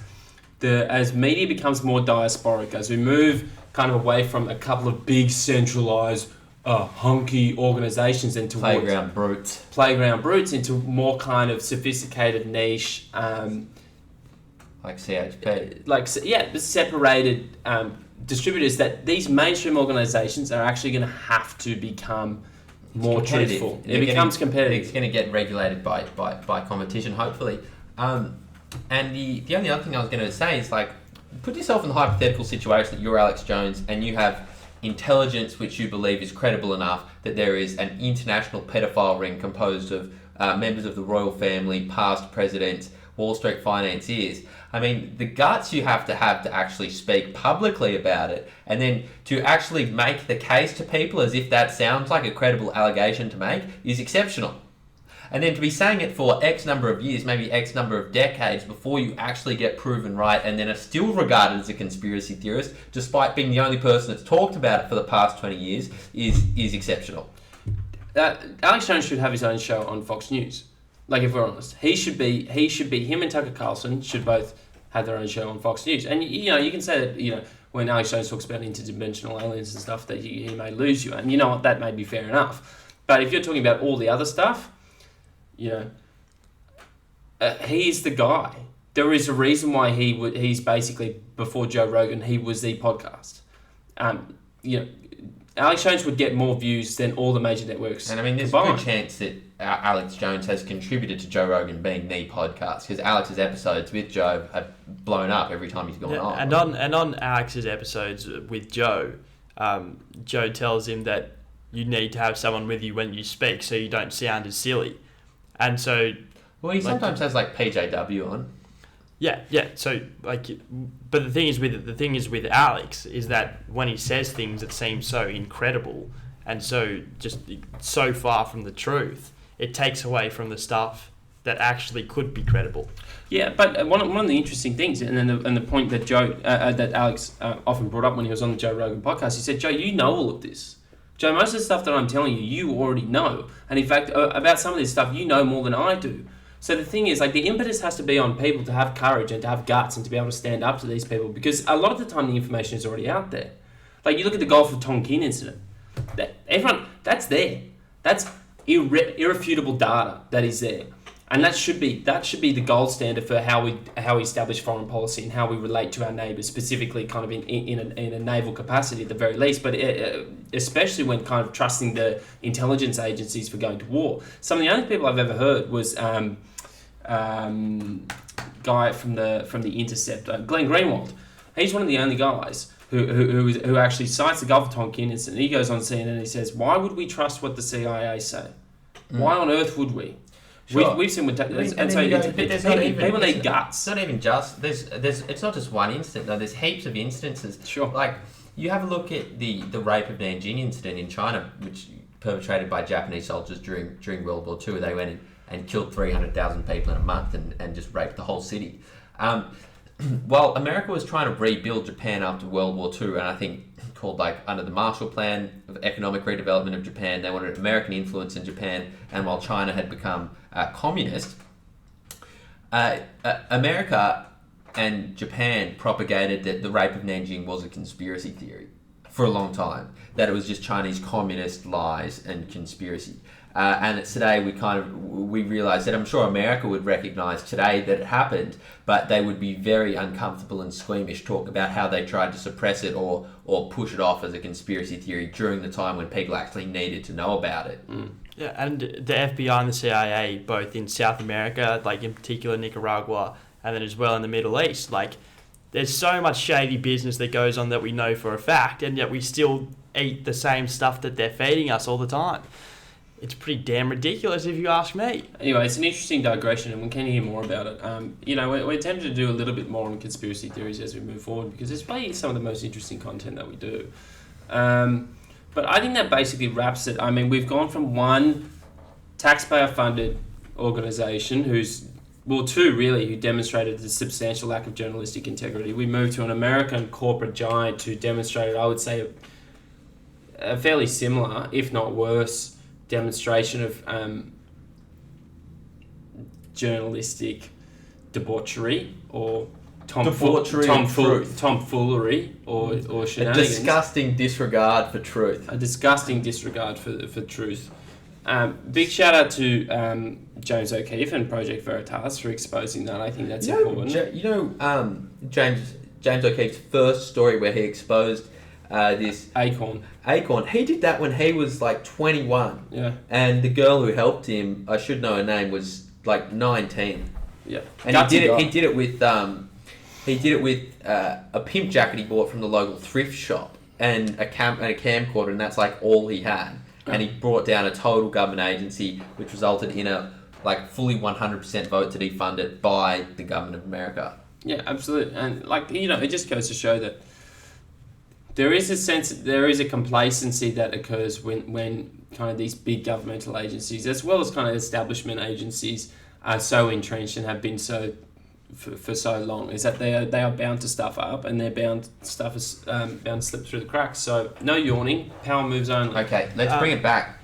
as media becomes more diasporic, as we move kind of away from a couple of big centralised hunky organisations and towards Playground brutes into more kind of sophisticated niche like CHP, the separated distributors, that these mainstream organisations are actually going to have to become more truthful. It becomes competitive. It's going to get regulated by competition, hopefully. And the only other thing I was going to say is, like, put yourself in the hypothetical situation that you're Alex Jones and you have intelligence which you believe is credible enough that there is an international pedophile ring composed of members of the royal family, past presidents, Wall Street financiers. I mean, the guts you have to actually speak publicly about it and then to actually make the case to people as if that sounds like a credible allegation to make is exceptional. And then to be saying it for X number of years, maybe X number of decades before you actually get proven right and then are still regarded as a conspiracy theorist, despite being the only person that's talked about it for the past 20 years, is exceptional. Alex Jones should have his own show on Fox News. Like, if we're honest, him and Tucker Carlson should both have their own show on Fox News. And, you can say that, when Alex Jones talks about interdimensional aliens and stuff, that he may lose you. And you know what, that may be fair enough. But if you're talking about all the other stuff, he's the guy. There is a reason why he's basically, before Joe Rogan, he was the podcast. Alex Jones would get more views than all the major networks. And I mean, there's a good chance that Alex Jones has contributed to Joe Rogan being the podcast, because Alex's episodes with Joe have blown up every time he's gone on. And on Alex's episodes with Joe, Joe tells him that you need to have someone with you when you speak so you don't sound as silly. And so, well, he sometimes has like PJW on. Yeah. So but the thing is with Alex is that when he says things that seem so incredible and so just so far from the truth, it takes away from the stuff that actually could be credible. Yeah, but one of the interesting things, and the point that that Alex often brought up when he was on the Joe Rogan podcast, he said, Joe, you know all of this. Joe, most of the stuff that I'm telling you already know. And in fact, about some of this stuff, you know more than I do. So the thing is, like, the impetus has to be on people to have courage and to have guts and to be able to stand up to these people, because a lot of the time the information is already out there. Like, you look at the Gulf of Tonkin incident. That's there. That's irrefutable data that is there. And that should be the gold standard for how we establish foreign policy and how we relate to our neighbours, specifically kind of in a naval capacity at the very least, but especially when kind of trusting the intelligence agencies for going to war. Some of the only people I've ever heard was guy from the Intercept, Glenn Greenwald. He's one of the only guys who actually cites the Gulf of Tonkin incident. He goes on CNN and he says, "Why would we trust what the CIA say? Why on earth would we?" Sure. We've seen what people need guts. It's not even just it's not just one incident. No, there's heaps of instances. Sure. Like you have a look at the rape of Nanjing incident in China, which perpetrated by Japanese soldiers during World War II. They went in and killed 300,000 people in a month and just raped the whole city. While America was trying to rebuild Japan after World War II, and I think called like under the Marshall Plan of economic redevelopment of Japan, they wanted American influence in Japan, and while China had become communist, America and Japan propagated that the rape of Nanjing was a conspiracy theory for a long time, that it was just Chinese communist lies and conspiracy. And today we realise that I'm sure America would recognise today that it happened, but they would be very uncomfortable and squeamish, talk about how they tried to suppress it or push it off as a conspiracy theory during the time when people actually needed to know about it. Mm. Yeah, and the FBI and the CIA, both in South America, like in particular Nicaragua, and then as well in the Middle East, like there's so much shady business that goes on that we know for a fact, and yet we still eat the same stuff that they're feeding us all the time. It's pretty damn ridiculous if you ask me. Anyway, it's an interesting digression and we can hear more about it. We're tempted to do a little bit more on conspiracy theories as we move forward because it's probably some of the most interesting content that we do. But I think that basically wraps it. I mean, we've gone from one taxpayer-funded organisation two really, who demonstrated a substantial lack of journalistic integrity. We moved to an American corporate giant who demonstrated, I would say, a fairly similar, if not worse, demonstration of journalistic debauchery or tomfoolery or shenanigans. A disgusting disregard for truth. A disgusting disregard for truth. Big shout out to James O'Keefe and Project Veritas for exposing that. I think that's important. James O'Keefe's first story where he exposed this Acorn. He did that when he was like 21. Yeah. And the girl who helped him, I should know her name, was like 19. Yeah. And he did it with a pimp jacket he bought from the local thrift shop and a camcorder, and that's like all he had. And he brought down a total government agency, which resulted in a like fully 100% vote to defund it by the government of America. Yeah, absolutely. And it just goes to show that there is a complacency that occurs when kind of these big governmental agencies, as well as kind of establishment agencies, are so entrenched and have been so for so long, is that they are bound to stuff up and they're bound to slip through the cracks. So no yawning, power moves only. Okay, let's bring it back.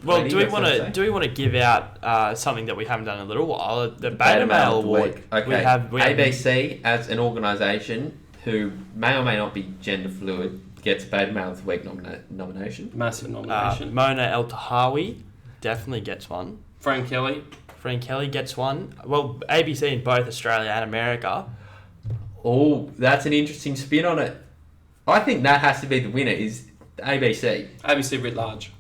Well, do we want to give out something that we haven't done in a little while? The Beta Male Award. Okay. We ABC as an organisation who may or may not be gender fluid gets Beta Male of the Week nomination. Massive nomination. Mona El Tahawi definitely gets one. Frank Kelly gets one. Well, ABC in both Australia and America. Oh, that's an interesting spin on it. I think that has to be the winner, is ABC. ABC writ large.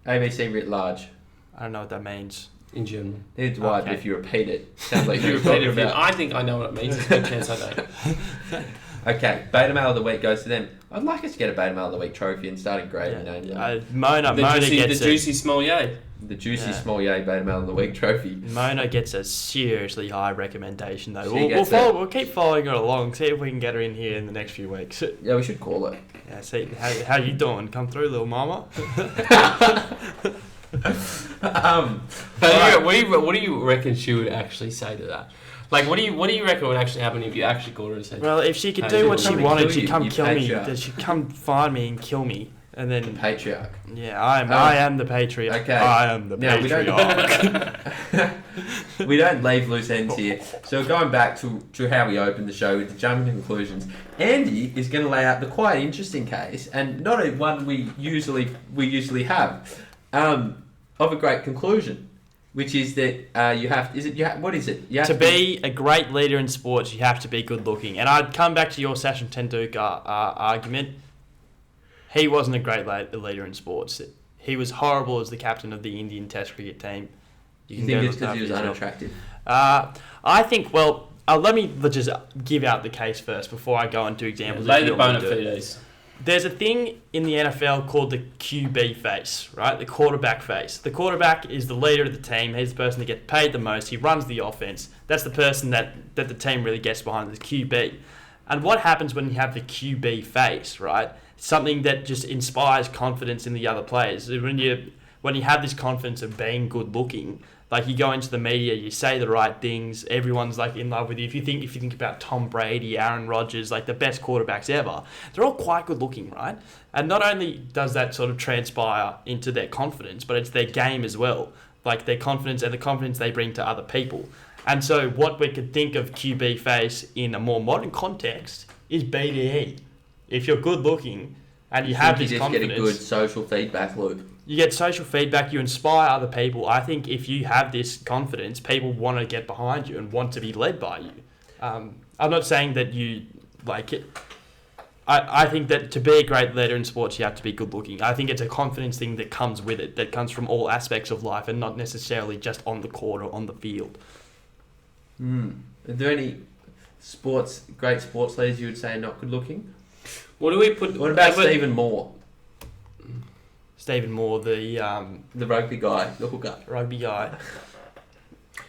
ABC writ large. I don't know what that means. In general. Neither do I, but if you repeat it, sounds like you're talking about. I think I know what it means. There's a good chance I don't. Okay, Beta Male of the Week goes to them. I'd like us to get a Beta Male of the Week trophy and start engraving names. Mona gets the juicy small yay. The juicy small yay Beta Male of the Week trophy. Mona gets a seriously high recommendation though. We'll keep following her along. See if we can get her in here in the next few weeks. Yeah, we should call her. Yeah. See how you doing? Come through, little mama. What do you reckon she would actually say to that? Like, what do you reckon would actually happen if you actually called her and said? Well, if she could do what she wanted, she'd come kill me. She'd come find me and kill me, and then the patriarch. Yeah, I am the patriarch. Okay. I am the patriarch. We don't leave loose ends here. So going back to how we opened the show with the jumping conclusions, Andy is going to lay out the quite interesting case, and not one we usually have. of a great conclusion, which is that you have. What is it? You have to be a great leader in sports, you have to be good looking. And I'd come back to your Sachin Tendulkar argument. He wasn't a great leader in sports. He was horrible as the captain of the Indian Test cricket team. You think it's because he was unattractive? I think, let me just give out the case first before I go into examples. Lay the bona fides. There's a thing in the NFL called the QB face, right? The quarterback face. The quarterback is the leader of the team. He's the person that gets paid the most. He runs the offense. That's the person that the team really gets behind, the QB. And what happens when you have the QB face, right? Something that just inspires confidence in the other players. When you have this confidence of being good looking, like you go into the media, you say the right things, everyone's like in love with you. If you think about Tom Brady, Aaron Rodgers, like the best quarterbacks ever, they're all quite good looking, right? And not only does that sort of transpire into their confidence, but it's their game as well, like their confidence and the confidence they bring to other people. And so what we could think of QB face in a more modern context is BDE. If you're good looking and you have this confidence, get a good social feedback loop. You get social feedback, you inspire other people. I think if you have this confidence, people want to get behind you and want to be led by you. I'm not saying that you like it. I think that to be a great leader in sports, you have to be good looking. I think it's a confidence thing that comes with it, that comes from all aspects of life and not necessarily just on the court or on the field. Are there any great sports leaders you would say are not good looking? What about Stephen Moore? Stephen Moore, the rugby guy, local guy. Rugby guy.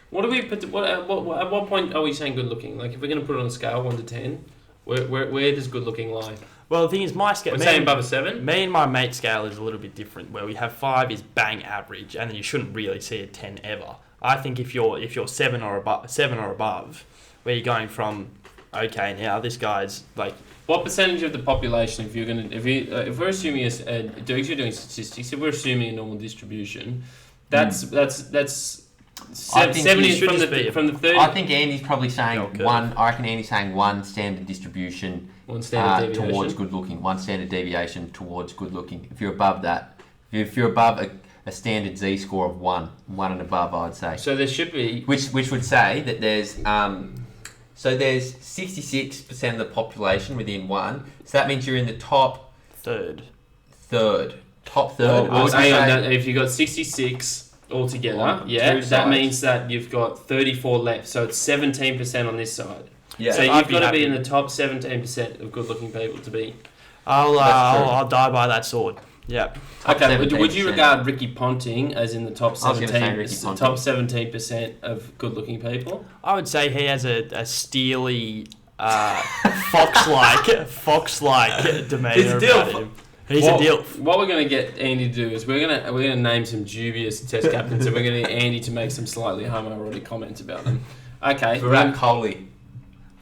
What do we put? At what point are we saying good looking? Like if we're going to put it on a scale 1 to 10, where does good looking lie? Well, the thing is, my scale. We're saying above a 7. Me and my mate scale is a little bit different. Where we have 5 is bang average, and then you shouldn't really see a 10 ever. I think if you're 7 or above, where you're going from, okay, now this guy's like. What percentage of the population, if we're assuming you're doing statistics, if we're assuming a normal distribution, that's 70 from the 30. I think Andy's probably saying one. I reckon Andy's saying one standard distribution, towards good looking. One standard deviation towards good looking. If you're above that, if you're above a standard Z score of 1 and above, I'd say. So there should be, which would say that there's. So there's 66% of the population within 1. So that means you're in the top third. Top third. If you've got 66 altogether, that means that you've got 34 left. So it's 17% on this side. Yeah. So you've got to be in the top 17% of good-looking people to be. I'll die by that sword. Yeah. Okay. Would you regard Ricky Ponting as in the top 17% of good-looking people? I would say he has a steely, fox-like demeanor about him. He's a dilf. What we're going to get Andy to do is we're going to name some dubious Test captains, and we're going to get Andy to make some slightly homoerotic comments about them. Okay. Virat Kohli.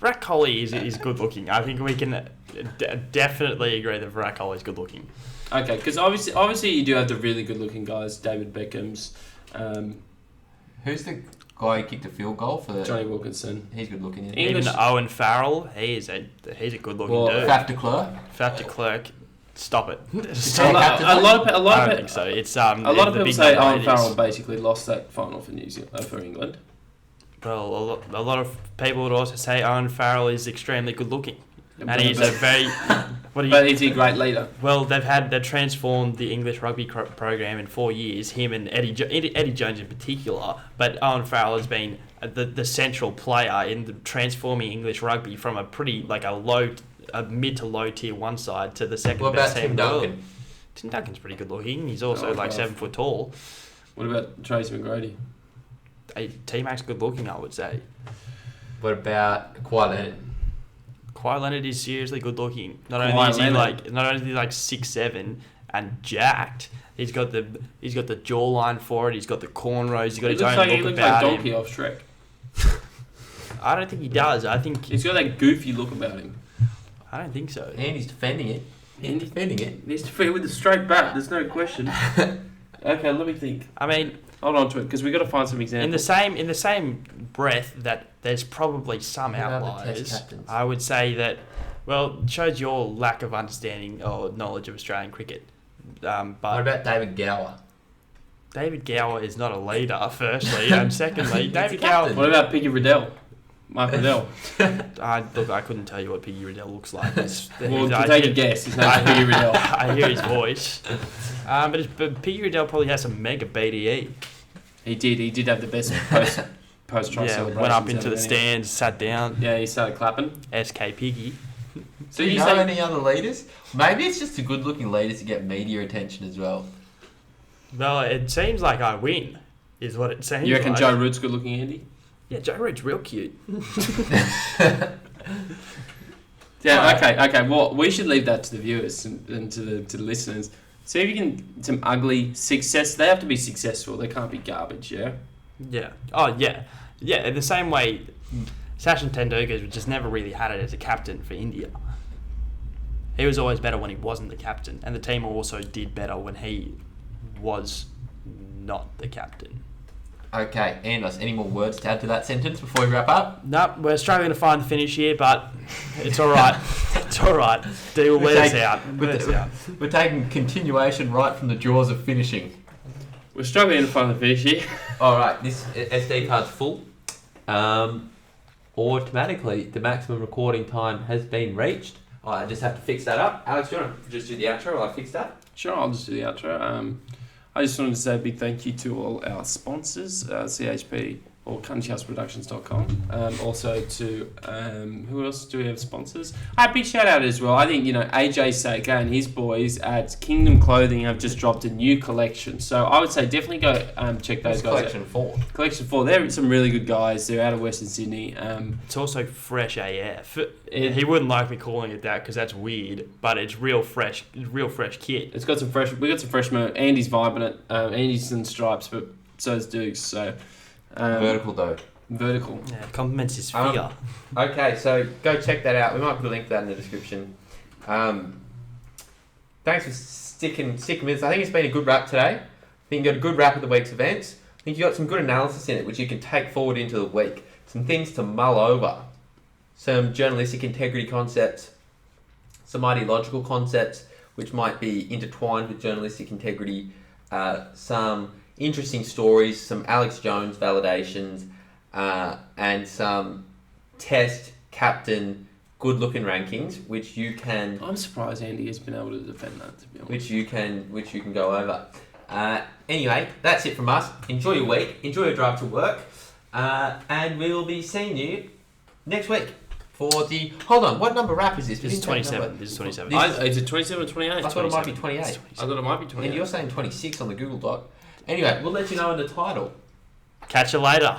Virat Kohli is good-looking. I think we can definitely agree that Virat Kohli is good-looking. Okay, because obviously you do have the really good-looking guys, David Beckham's. Who's the guy who kicked a field goal for Johnny Wilkinson? He's good-looking. Even Owen Farrell, he's a good-looking dude. Faf de Klerk. Faf de Klerk. Stop it. A lot of I don't think so. It's a lot of people say Owen Farrell basically lost that final for for England. Well, a lot of people would also say Owen Farrell is extremely good-looking. And he's a very... But is he a great leader? Well, they've transformed the English rugby program in 4 years. Him and Eddie Jones in particular, but Owen Farrell has been the central player in the transforming English rugby from a pretty a mid to low tier 1 side to the second best team in the world. Tim Duncan's pretty good looking. He's also 7 foot tall. What about Tracy McGrady? T-Mac's good looking, I would say. What about Kawhi Leonard? Kawhi Leonard is seriously good looking. Not only is he 6'7" and jacked, he's got the jawline for it. He's got the cornrows. He's got his own look about him. He looks like Donkey off Shrek. I don't think he does. I think he's got that goofy look about him. I don't think so. And he's defending it. He's defending with a straight bat. There's no question. Okay, let me think. I mean, hold on to it because we got to find some examples. In the same breath that there's probably some outliers, I would say that it shows your lack of understanding or knowledge of Australian cricket. But what about David Gower? David Gower is not a leader, firstly, and secondly, David Gower. What about Piggy Riddell? Mark Riddell. Look, I couldn't tell you what Piggy Riddell looks like. Take a guess. His name's Piggy Riddell. I hear his voice. But Piggy Riddell probably has some mega BDE. He did have the best post-trial celebrations. Went up into the stands, sat down. Yeah, he started clapping. SK Piggy. So you know any other leaders? Maybe it's just a good-looking leader to get media attention as well. Well, it seems like I win, is what it seems like. You reckon Joe Root's good-looking, Andy? Yeah, Joe Root's real cute. Yeah, okay. Well, we should leave that to the viewers and to the listeners. See if you can some ugly success. They have to be successful. They can't be garbage. Yeah. Yeah. Oh yeah. Yeah. In the same way, Sachin Tendulkar just never really had it as a captain for India. He was always better when he wasn't the captain, and the team also did better when he was not the captain. Okay, Anders, any more words to add to that sentence before we wrap up? No, we're struggling to find the finish here, but it's all right. It's all right. Deal, let us out. We're taking continuation right from the jaws of finishing. We're struggling to find the finish here. All right, this SD card's full. Automatically, the maximum recording time has been reached. I just have to fix that up. Alex, do you want to just do the outro while I fix that? Sure, I'll just do the outro. I just wanted to say a big thank you to all our sponsors, CHP or countryhouseproductions.com. Also to, who else do we have sponsors? Big shout out as well. I think, AJ Saker and his boys at Kingdom Clothing have just dropped a new collection. So I would say definitely go check those guys Collection out. 4. Collection 4. They're some really good guys. They're out of Western Sydney. It's also fresh AF. He wouldn't like me calling it that because that's weird, but it's real fresh kit. It's got some fresh. We got some fresh merch. Andy's vibing it. Andy's in stripes, but so is Dukes. So vertical though. Vertical. Yeah, it complements his figure. Okay, so go check that out. We might put a link to that in the description. Thanks for sticking with us. I think it's been a good wrap today. I think you got a good wrap of the week's events. I think you got some good analysis in it, which you can take forward into the week. Some things to mull over. Some journalistic integrity concepts. Some ideological concepts, which might be intertwined with journalistic integrity. Some interesting stories, some Alex Jones validations, and some test captain good-looking rankings, which you can. I'm surprised Andy has been able to defend that. To be honest, which you can go over. Anyway, that's it from us. Enjoy your week. Enjoy your drive to work, and we will be seeing you next week for the. Hold on, what number wrap is this? This is 27. This is 27. Is it 27 or 28? I thought it might be 28. I thought it might be 28. And you're saying 26 on the Google Doc. Anyway, we'll let you know in the title. Catch you later.